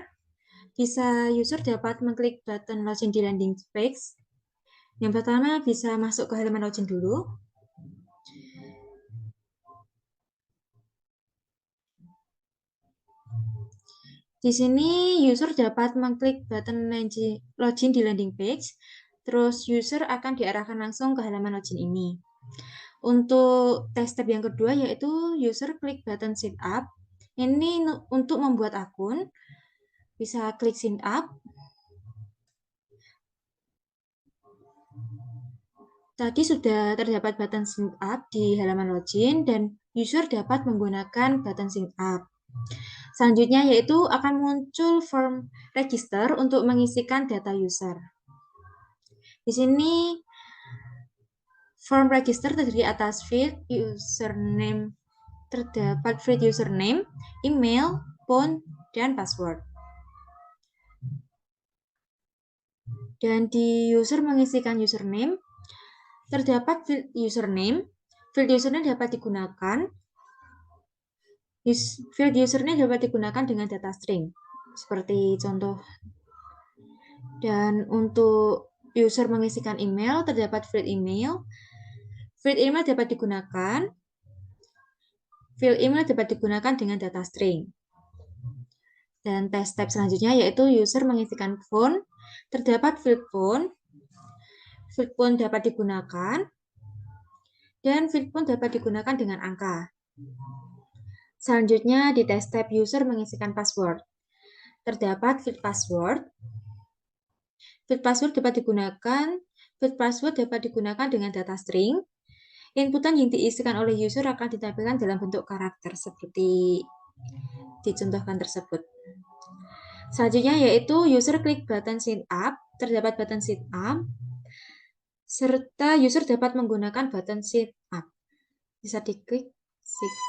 Bisa user dapat mengklik button login di landing page. Yang pertama bisa masuk ke halaman login dulu. Di sini user dapat mengklik button login di landing page, terus user akan diarahkan langsung ke halaman login ini. Untuk tes tab yang kedua yaitu user klik button sign up. Ini untuk membuat akun, bisa klik sign up. Tadi sudah terdapat button sign up di halaman login dan user dapat menggunakan button sign up. Selanjutnya yaitu akan muncul form register untuk mengisikan data user. Di sini form register terdiri atas field username, terdapat field username, email, phone, dan password. Dan di user mengisikan username, terdapat field username. Field username dapat digunakan field username dapat digunakan dengan data string, seperti contoh. Dan untuk user mengisikan email, terdapat field email. Field email dapat digunakan. Field email dapat digunakan dengan data string. Dan tes tab selanjutnya yaitu user mengisikan phone, terdapat field phone. Field phone dapat digunakan. Dan field phone dapat digunakan dengan angka. Selanjutnya di tes tab user mengisikan password. Terdapat field password. Field password dapat digunakan dengan data string. Inputan yang diisikan oleh user akan ditampilkan dalam bentuk karakter seperti dicontohkan tersebut. Selanjutnya yaitu user klik button sign up. Terdapat button sign up. Serta user dapat menggunakan button sign up. Bisa diklik sign up.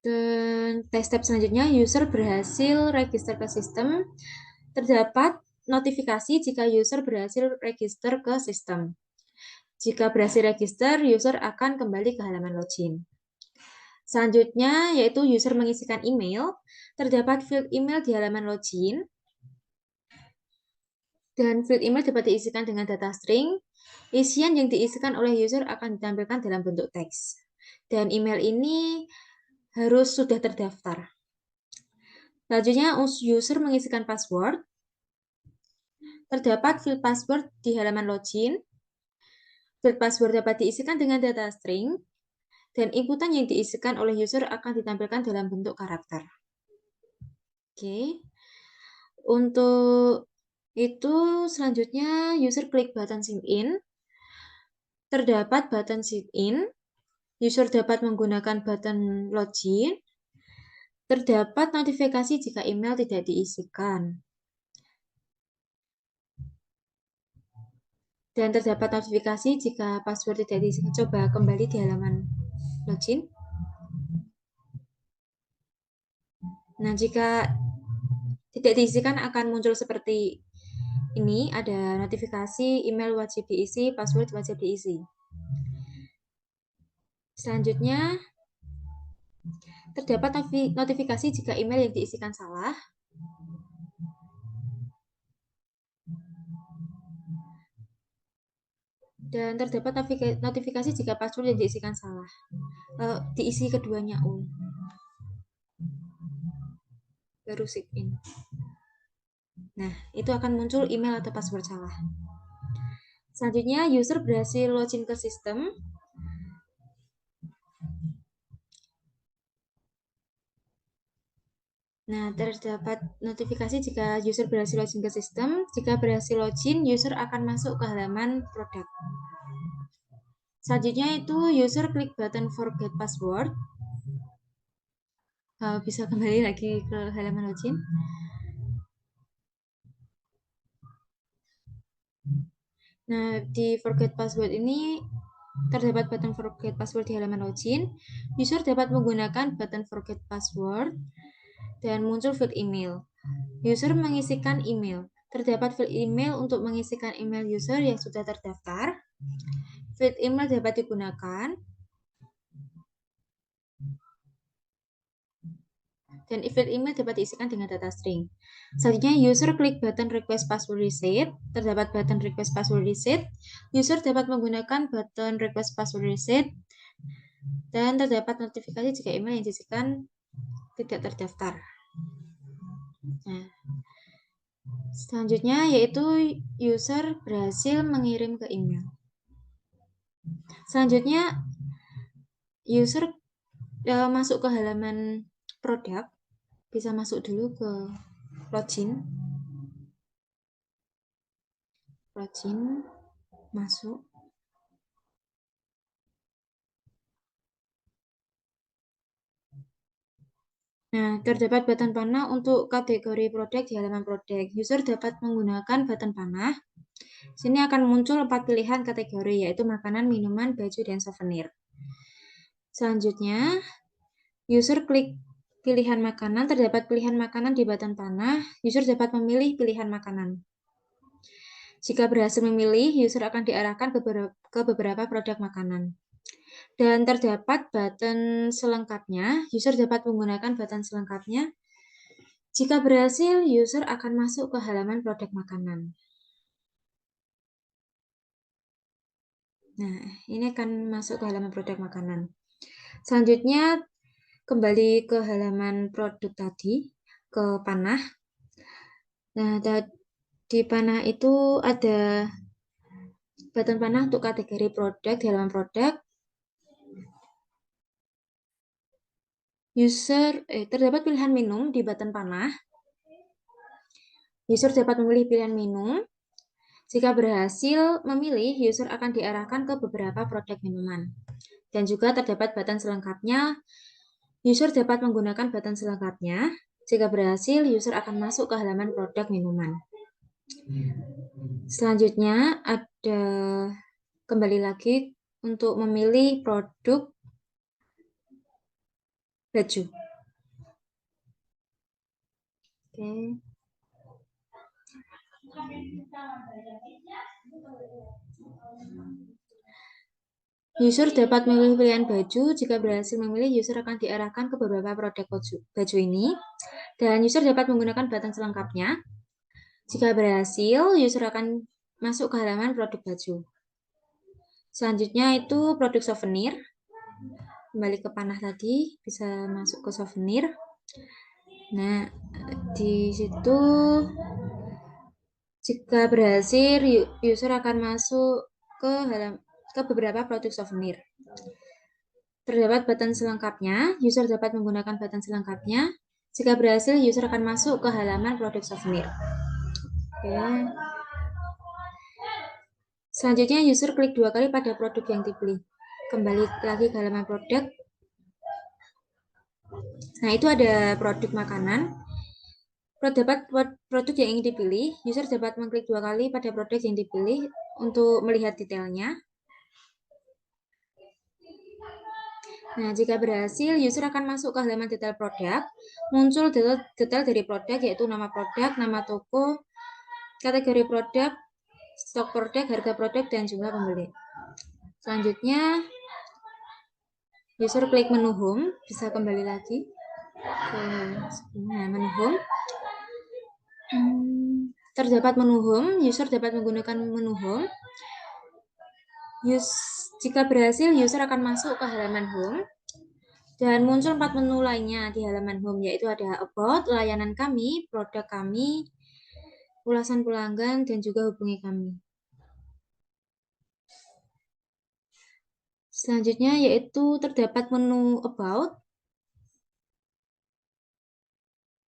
Dan tes tab selanjutnya, user berhasil register ke sistem. Terdapat notifikasi jika user berhasil register ke sistem. Jika berhasil register, user akan kembali ke halaman login. Selanjutnya, yaitu user mengisikan email. Terdapat field email di halaman login. Dan field email dapat diisikan dengan data string. Isian yang diisikan oleh user akan ditampilkan dalam bentuk teks. Dan email ini harus sudah terdaftar. Selanjutnya, user mengisikan password. Terdapat field password di halaman login. Field password dapat diisikan dengan data string, dan inputan yang diisikan oleh user akan ditampilkan dalam bentuk karakter. Oke. Untuk itu, selanjutnya user klik button sign in. Terdapat button sign in. User dapat menggunakan button login. Terdapat notifikasi jika email tidak diisikan. Dan terdapat notifikasi jika password tidak diisikan. Coba kembali di halaman login. Nah, jika tidak diisikan akan muncul seperti ini, ada notifikasi email wajib diisi, password wajib diisi. Selanjutnya, terdapat notifikasi jika email yang diisikan salah. Dan terdapat notifikasi jika password yang diisikan salah. Diisi keduanya baru sign in. Nah, itu akan muncul email atau password salah. Selanjutnya, user berhasil login ke sistem. Nah, terdapat notifikasi jika user berhasil login ke sistem. Jika berhasil login, user akan masuk ke halaman produk. Selanjutnya itu user klik button forget password. Bisa kembali lagi ke halaman login. Nah, di forget password ini terdapat button forget password di halaman login. User dapat menggunakan button forget password dan muncul field email. User mengisikan email. Terdapat field email untuk mengisikan email user yang sudah terdaftar. Field email dapat digunakan. Dan field email dapat diisikan dengan data string. Selanjutnya, user klik button request password reset. Terdapat button request password reset. User dapat menggunakan button request password reset. Dan terdapat notifikasi jika email yang diisikan tidak terdaftar. Nah, selanjutnya yaitu user berhasil mengirim ke email. Selanjutnya, user masuk ke halaman produk. Bisa masuk dulu ke login. Login, masuk. Nah, terdapat button panah untuk kategori produk di halaman produk. User dapat menggunakan button panah. Sini akan muncul 4 pilihan kategori, yaitu makanan, minuman, baju, dan souvenir. Selanjutnya, user klik pilihan makanan. Terdapat pilihan makanan di button panah. User dapat memilih pilihan makanan. Jika berhasil memilih, user akan diarahkan ke beberapa produk makanan. Dan terdapat button selengkapnya. User dapat menggunakan button selengkapnya. Jika berhasil, user akan masuk ke halaman produk makanan. Nah, ini akan masuk ke halaman produk makanan. Selanjutnya, kembali ke halaman produk tadi, ke panah. Nah, di panah itu ada button panah untuk kategori produk di halaman produk. Terdapat pilihan minum di button panah. User dapat memilih pilihan minum. Jika berhasil memilih, user akan diarahkan ke beberapa produk minuman. Dan juga terdapat button selengkapnya. User dapat menggunakan button selengkapnya. Jika berhasil, user akan masuk ke halaman produk minuman. Selanjutnya ada kembali lagi untuk memilih produk baju. Oke. User dapat memilih pilihan baju. Jika berhasil memilih, user akan diarahkan ke beberapa produk baju ini. Dan user dapat menggunakan button selengkapnya. Jika berhasil, user akan masuk ke halaman produk baju. Selanjutnya itu produk souvenir. Kembali ke panah tadi, bisa masuk ke souvenir. Nah, di situ jika berhasil, user akan masuk ke beberapa produk souvenir. Terdapat button selengkapnya, user dapat menggunakan button selengkapnya. Jika berhasil, user akan masuk ke halaman produk souvenir. Oke. Selanjutnya, user klik 2 kali pada produk yang dipilih. Kembali lagi ke halaman produk. Nah, itu ada produk makanan. Terdapat produk yang ingin dipilih, user dapat mengklik 2 kali pada produk yang dipilih untuk melihat detailnya. Nah, jika berhasil, user akan masuk ke halaman detail produk. Muncul detail dari produk, yaitu nama produk, nama toko, kategori produk, stok produk, harga produk, dan jumlah pembeli. Selanjutnya, user klik menu home, bisa kembali lagi ke menu home. Terdapat menu home, user dapat menggunakan menu home. Jika berhasil, user akan masuk ke halaman home. Dan muncul 4 menu lainnya di halaman home, yaitu ada about, layanan kami, produk kami, ulasan pelanggan, dan juga hubungi kami. Selanjutnya yaitu terdapat menu about.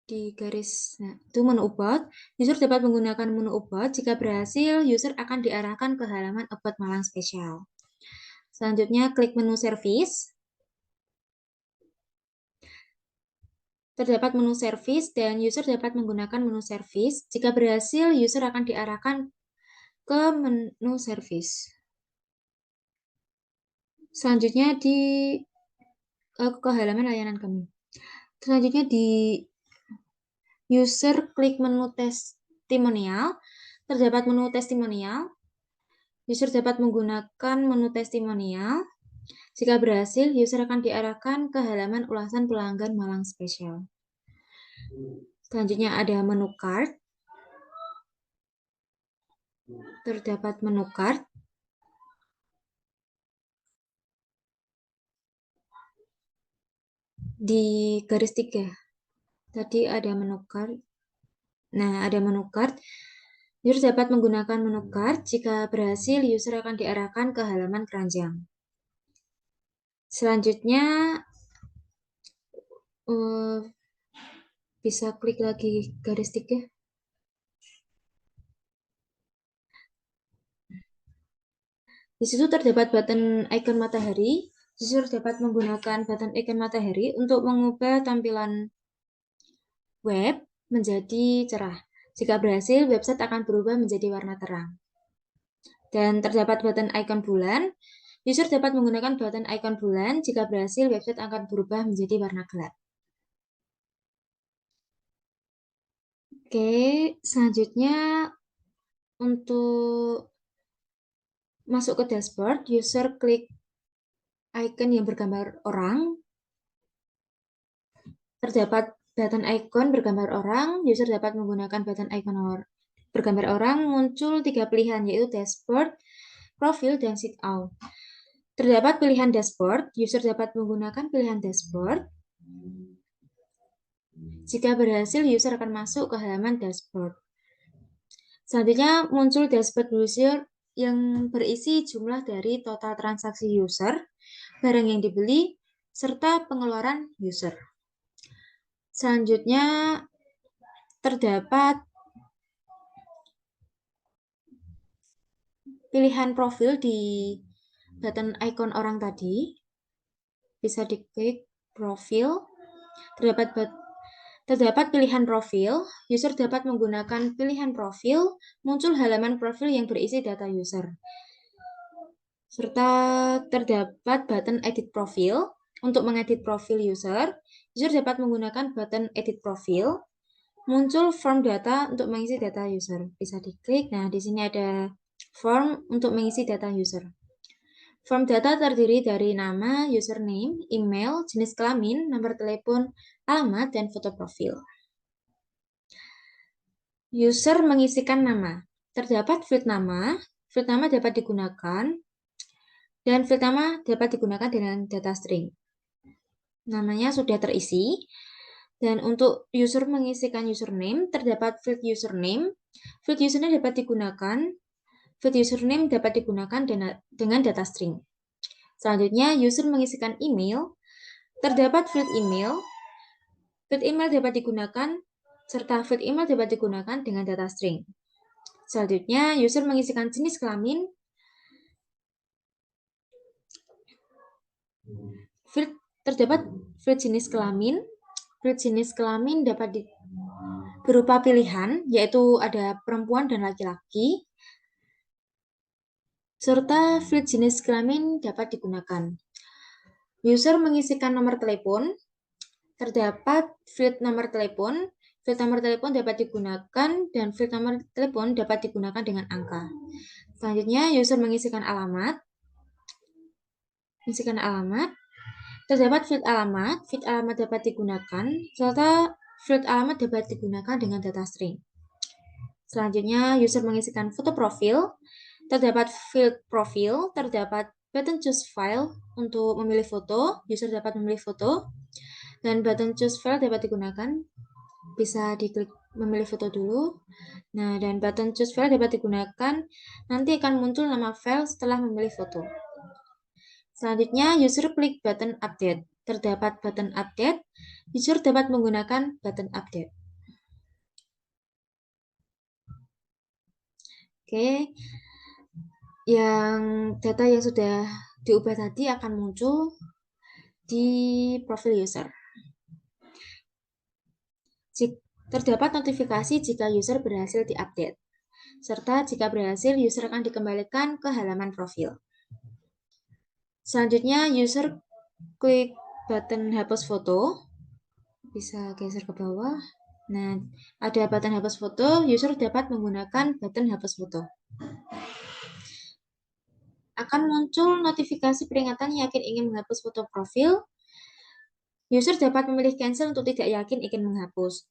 Di garis, nah, itu menu about. User dapat menggunakan menu about. Jika berhasil, user akan diarahkan ke halaman about Malang Spesial. Selanjutnya klik menu service. Terdapat menu service dan user dapat menggunakan menu service. Jika berhasil, user akan diarahkan ke menu service. Selanjutnya ke halaman layanan kami. Selanjutnya di user klik menu testimonial. Terdapat menu testimonial. User dapat menggunakan menu testimonial. Jika berhasil, user akan diarahkan ke halaman ulasan pelanggan Malang Spesial. Selanjutnya ada menu card. Terdapat menu card. Di garis 3. Tadi ada menu card. Nah, ada menu card. User dapat menggunakan menu card. Jika berhasil, user akan diarahkan ke halaman keranjang. Selanjutnya, bisa klik lagi garis 3. Di situ terdapat button icon matahari. User dapat menggunakan button icon matahari untuk mengubah tampilan web menjadi cerah. Jika berhasil, website akan berubah menjadi warna terang. Dan terdapat button icon bulan. User dapat menggunakan button icon bulan. Jika berhasil, website akan berubah menjadi warna gelap. Oke, selanjutnya untuk masuk ke dashboard, user klik icon yang bergambar orang. Terdapat button icon bergambar orang. User dapat menggunakan button icon bergambar orang. Muncul 3 pilihan, yaitu dashboard, profil, dan sit out. Terdapat pilihan dashboard, user dapat menggunakan pilihan dashboard. Jika berhasil, user akan masuk ke halaman dashboard. Selanjutnya muncul dashboard user yang berisi jumlah dari total transaksi user, barang yang dibeli, serta pengeluaran user. Selanjutnya terdapat pilihan profil di button icon orang tadi. Bisa diklik profil. Terdapat pilihan profil. User dapat menggunakan pilihan profil. Muncul halaman profil yang berisi data user. Serta terdapat button edit profil. Untuk mengedit profil user, user dapat menggunakan button edit profil. Muncul form data untuk mengisi data user. Bisa diklik. Nah, di sini ada form untuk mengisi data user. Form data terdiri dari nama, username, email, jenis kelamin, nomor telepon, alamat, dan foto profil. User mengisikan nama. Terdapat field nama dapat digunakan, dan field nama dapat digunakan dengan data string. Namanya sudah terisi. Dan untuk user mengisikan username, terdapat field username. Field username dapat digunakan, field username dapat digunakan dengan data string. Selanjutnya, user mengisikan email, terdapat field email. Field email dapat digunakan, serta field email dapat digunakan dengan data string. Selanjutnya, user mengisikan jenis kelamin. Terdapat field jenis kelamin. Field jenis kelamin dapat berupa pilihan, yaitu ada perempuan dan laki-laki, serta field jenis kelamin dapat digunakan. User mengisikan nomor telepon, terdapat field nomor telepon. Field nomor telepon dapat digunakan, dan field nomor telepon dapat digunakan dengan angka. Selanjutnya, user mengisikan alamat. Terdapat field alamat dapat digunakan, serta field alamat dapat digunakan dengan data string. Selanjutnya, user mengisikan foto profil. Terdapat field profil, terdapat button choose file untuk memilih foto. User dapat memilih foto, dan button choose file dapat digunakan. Bisa diklik memilih foto dulu. Nah, dan button choose file dapat digunakan. Nanti akan muncul nama file setelah memilih foto. Selanjutnya, user klik button update. Terdapat button update. User dapat menggunakan button update. Oke. Data yang sudah diubah tadi akan muncul di profil user. Terdapat notifikasi jika user berhasil diupdate, serta jika berhasil, user akan dikembalikan ke halaman profil. Selanjutnya, user klik button hapus foto. Bisa geser ke bawah. Nah, ada button hapus foto, user dapat menggunakan button hapus foto. Akan muncul notifikasi peringatan yakin ingin menghapus foto profil. User dapat memilih cancel untuk tidak yakin ingin menghapus.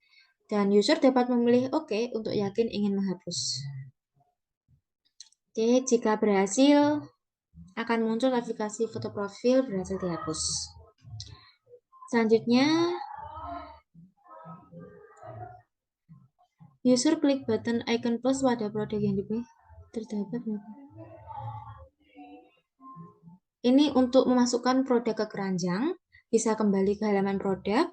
Dan user dapat memilih OK untuk yakin ingin menghapus. Oke, jika berhasil, akan muncul notifikasi foto profil berhasil dihapus. Selanjutnya, user klik button icon plus pada produk yang dipilih. Terdapat. Ini untuk memasukkan produk ke keranjang. Bisa kembali ke halaman produk.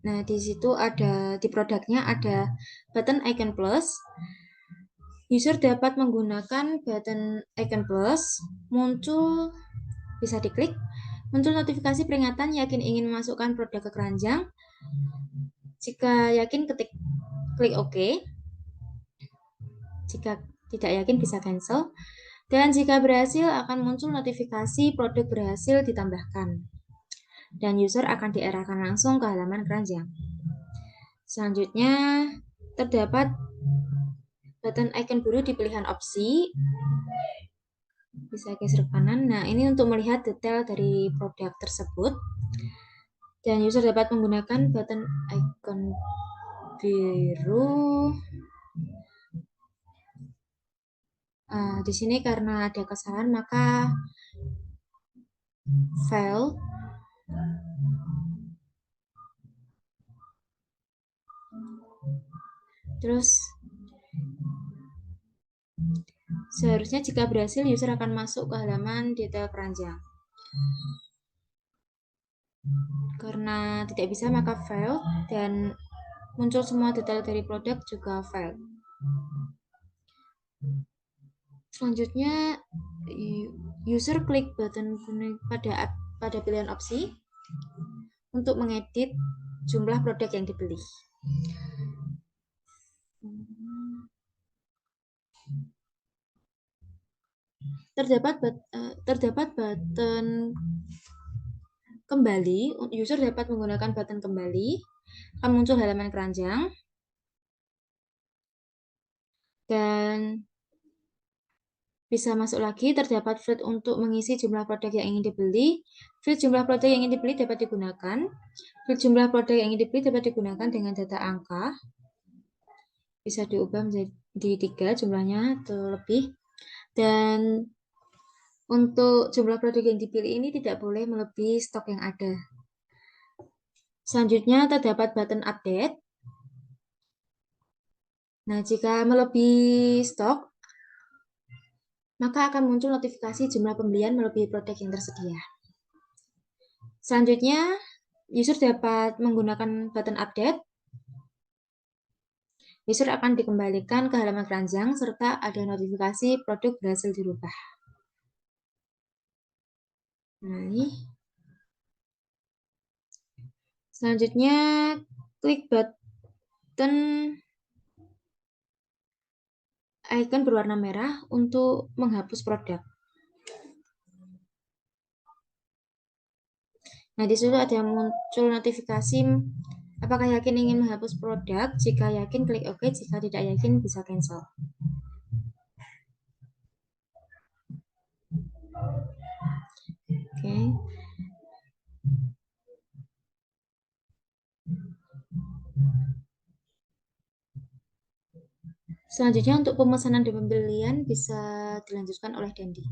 Nah, di situ di produknya ada button icon plus. User dapat menggunakan button icon plus, muncul, bisa diklik, muncul notifikasi peringatan yakin ingin memasukkan produk ke keranjang. Jika yakin, klik OK. Jika tidak yakin, bisa cancel. Dan jika berhasil, akan muncul notifikasi produk berhasil ditambahkan. Dan user akan diarahkan langsung ke halaman keranjang. Selanjutnya, terdapat button icon biru di pilihan opsi. Bisa geser ke kanan. Nah, ini untuk melihat detail dari produk tersebut. Dan user dapat menggunakan button icon biru. Di sini karena ada kesalahan, maka file terus seharusnya jika berhasil, user akan masuk ke halaman detail keranjang. Karena tidak bisa, maka file, dan muncul semua detail dari produk juga file. Selanjutnya, user klik button kuning pada pilihan opsi untuk mengedit jumlah produk yang dipilih. Terdapat button kembali. User dapat menggunakan button kembali. Akan muncul halaman keranjang. Dan bisa masuk lagi, terdapat field untuk mengisi jumlah produk yang ingin dibeli. Field jumlah produk yang ingin dibeli dapat digunakan. Field jumlah produk yang ingin dibeli dapat digunakan dengan data angka. Bisa diubah menjadi 3 jumlahnya atau lebih. Dan untuk jumlah produk yang dipilih ini tidak boleh melebihi stok yang ada. Selanjutnya terdapat button update. Nah, jika melebihi stok, maka akan muncul notifikasi jumlah pembelian melebihi produk yang tersedia. Selanjutnya, user dapat menggunakan button update. User akan dikembalikan ke halaman keranjang serta ada notifikasi produk berhasil dirubah. Nah, ini. Selanjutnya, klik button icon berwarna merah untuk menghapus produk. Nah, di situ ada muncul notifikasi apakah yakin ingin menghapus produk. Jika yakin, klik OK. Jika tidak yakin, bisa cancel. Oke. Selanjutnya untuk pemesanan dan pembelian bisa dilanjutkan oleh Dandi.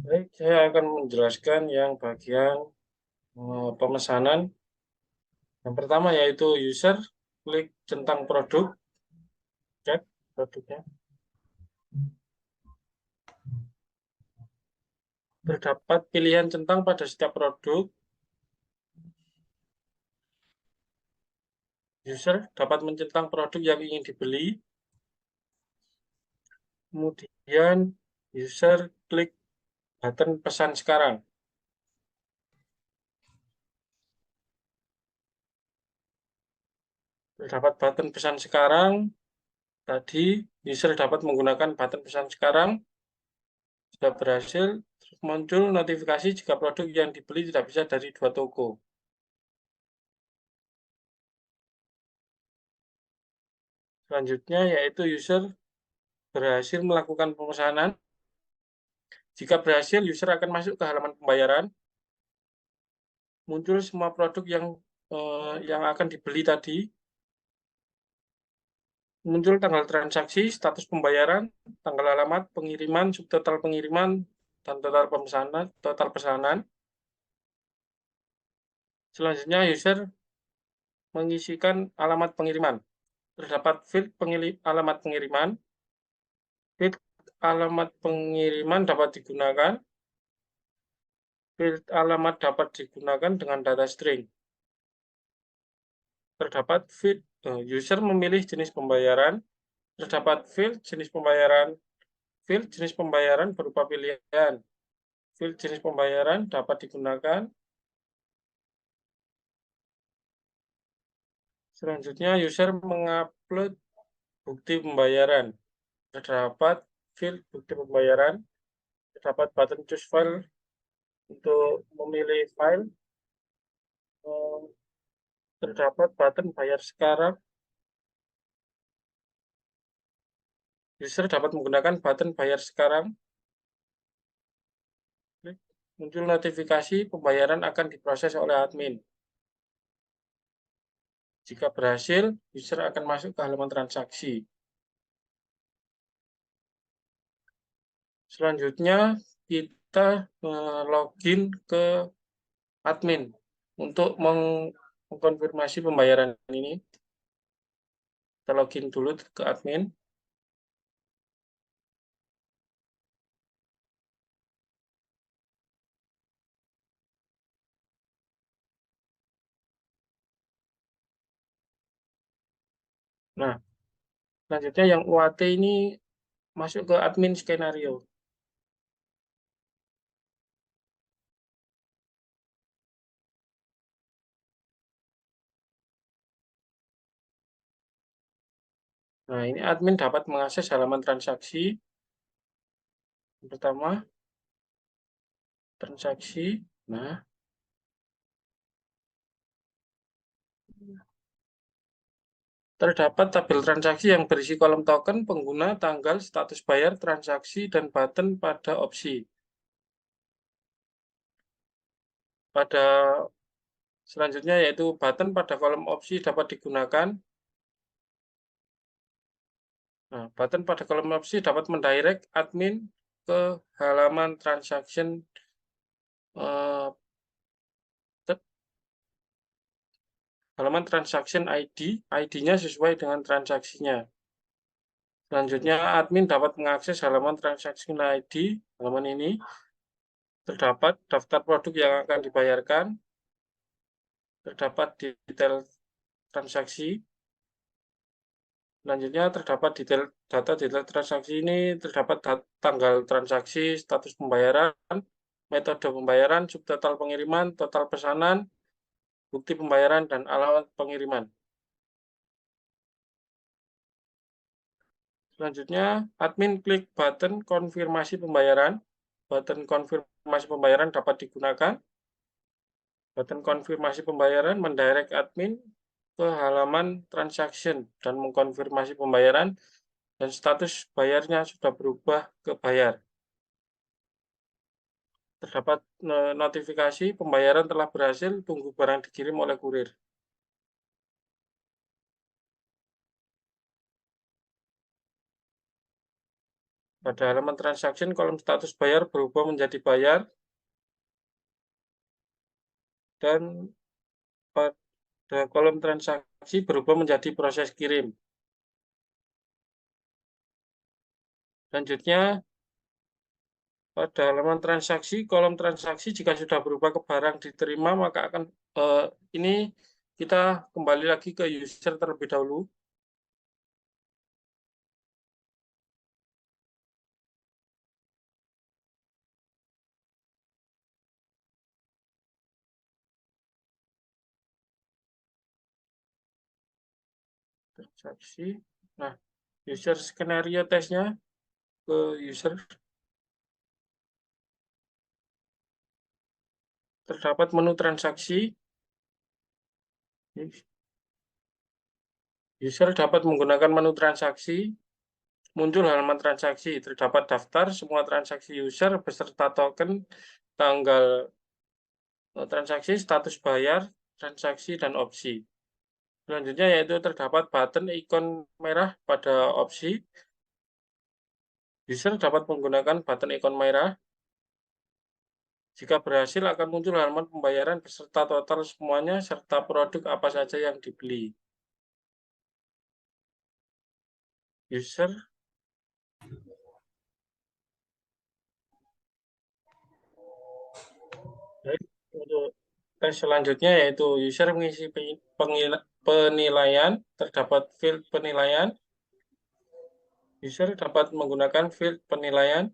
Baik, saya akan menjelaskan yang bagian pemesanan. Yang pertama yaitu user, klik centang produk, cek produknya. Terdapat pilihan centang pada setiap produk. User dapat mencentang produk yang ingin dibeli. Kemudian user klik button pesan sekarang. Terdapat button pesan sekarang. Tadi user dapat menggunakan button pesan sekarang. Sudah berhasil, muncul notifikasi jika produk yang dibeli tidak bisa dari 2 toko. Selanjutnya yaitu user berhasil melakukan pemesanan. Jika berhasil, user akan masuk ke halaman pembayaran. Muncul semua produk yang akan dibeli tadi. Muncul tanggal transaksi, status pembayaran, tanggal alamat, pengiriman, subtotal pengiriman, dan total pesanan. Selanjutnya user mengisikan alamat pengiriman. Terdapat field alamat pengiriman. Field alamat pengiriman dapat digunakan. Field alamat dapat digunakan dengan data string. Terdapat field user memilih jenis pembayaran. Terdapat field jenis pembayaran. Field jenis pembayaran berupa pilihan. Field jenis pembayaran dapat digunakan. Selanjutnya user mengupload bukti pembayaran. Terdapat field bukti pembayaran. Terdapat button choose file untuk memilih file. Terdapat button bayar sekarang. User dapat menggunakan button bayar sekarang. Muncul notifikasi pembayaran akan diproses oleh admin. Jika berhasil, user akan masuk ke halaman transaksi. Selanjutnya, kita login ke admin untuk mengkonfirmasi pembayaran ini. Kita login dulu ke admin. Nah, selanjutnya yang UAT ini masuk ke admin skenario. Nah, ini admin dapat mengakses halaman transaksi. Yang pertama, transaksi. Nah, Terdapat tabel transaksi yang berisi kolom token, pengguna, tanggal, status bayar, transaksi, dan button pada opsi. Pada selanjutnya yaitu button pada kolom opsi dapat digunakan. Nah, button pada kolom opsi dapat mendirect admin ke halaman transaction halaman transaction ID, ID-nya sesuai dengan transaksinya. Selanjutnya, admin dapat mengakses halaman transaction ID, halaman ini. Terdapat daftar produk yang akan dibayarkan, terdapat detail transaksi. Selanjutnya, terdapat data detail transaksi ini, terdapat tanggal transaksi, status pembayaran, metode pembayaran, subtotal pengiriman, total pesanan, bukti pembayaran, dan alamat pengiriman. Selanjutnya, admin klik button konfirmasi pembayaran. Button konfirmasi pembayaran dapat digunakan. Button konfirmasi pembayaran mendirect admin ke halaman transaction dan mengkonfirmasi pembayaran dan status bayarnya sudah berubah ke bayar. Terdapat notifikasi pembayaran telah berhasil, tunggu barang dikirim oleh kurir. Pada halaman transaction, kolom status bayar berubah menjadi bayar, dan pada kolom transaksi berubah menjadi proses kirim. Selanjutnya, pada halaman transaksi, kolom transaksi jika sudah berubah ke barang diterima, maka akan ini kita kembali lagi ke user terlebih dahulu. Transaksi. Nah, user skenario tesnya ke user. Terdapat menu transaksi. User dapat menggunakan menu transaksi. Muncul halaman transaksi. Terdapat daftar semua transaksi user beserta token, tanggal transaksi, status bayar, transaksi, dan opsi. Selanjutnya yaitu terdapat button ikon merah pada opsi. User dapat menggunakan button ikon merah. Jika berhasil akan muncul halaman pembayaran beserta total semuanya serta produk apa saja yang dibeli. User untuk tes selanjutnya yaitu user mengisi penilaian, terdapat field penilaian. User dapat menggunakan field penilaian.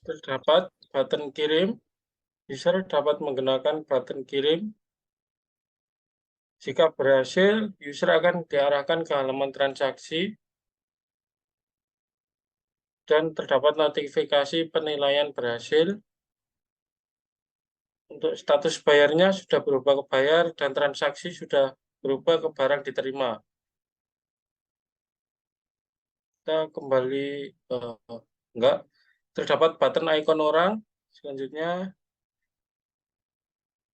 Terdapat button kirim. User dapat menggunakan button kirim. Jika berhasil, user akan diarahkan ke halaman transaksi dan terdapat notifikasi penilaian berhasil. Untuk status bayarnya sudah berubah ke bayar dan transaksi sudah berubah ke barang diterima. Kita kembali enggak. Terdapat button icon orang. Selanjutnya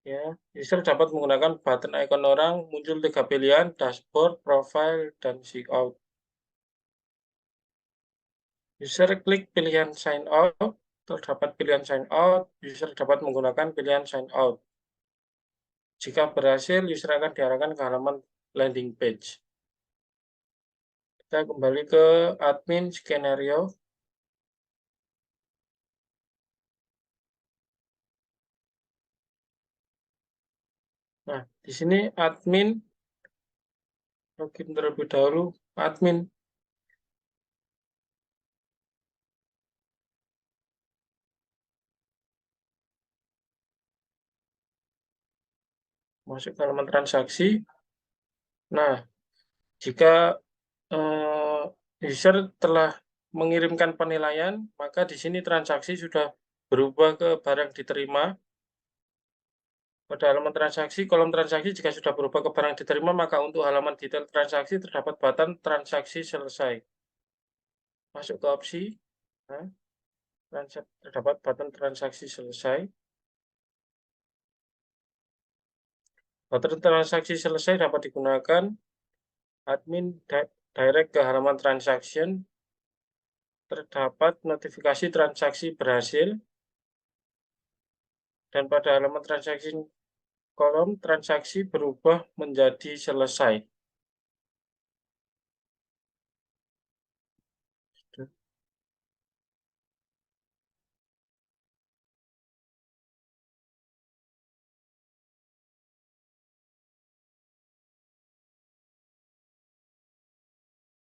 ya, user dapat menggunakan button icon orang, muncul 3 pilihan, dashboard, profile, dan checkout. User klik pilihan sign out, terdapat pilihan sign out, user dapat menggunakan pilihan sign out. Jika berhasil, user akan diarahkan ke halaman landing page. Kita kembali ke admin skenario. Nah, di sini admin login terlebih dahulu, admin. Masuk ke halaman transaksi. Nah, jika user telah mengirimkan penilaian, maka di sini transaksi sudah berubah ke barang diterima. Pada halaman transaksi, kolom transaksi jika sudah berubah ke barang diterima, maka untuk halaman detail transaksi terdapat button transaksi selesai. Masuk ke opsi, nah, terdapat button transaksi selesai. Button transaksi selesai dapat digunakan admin direct ke halaman transaction. Terdapat notifikasi transaksi berhasil. Dan pada halaman transaksi kolom transaksi berubah menjadi selesai.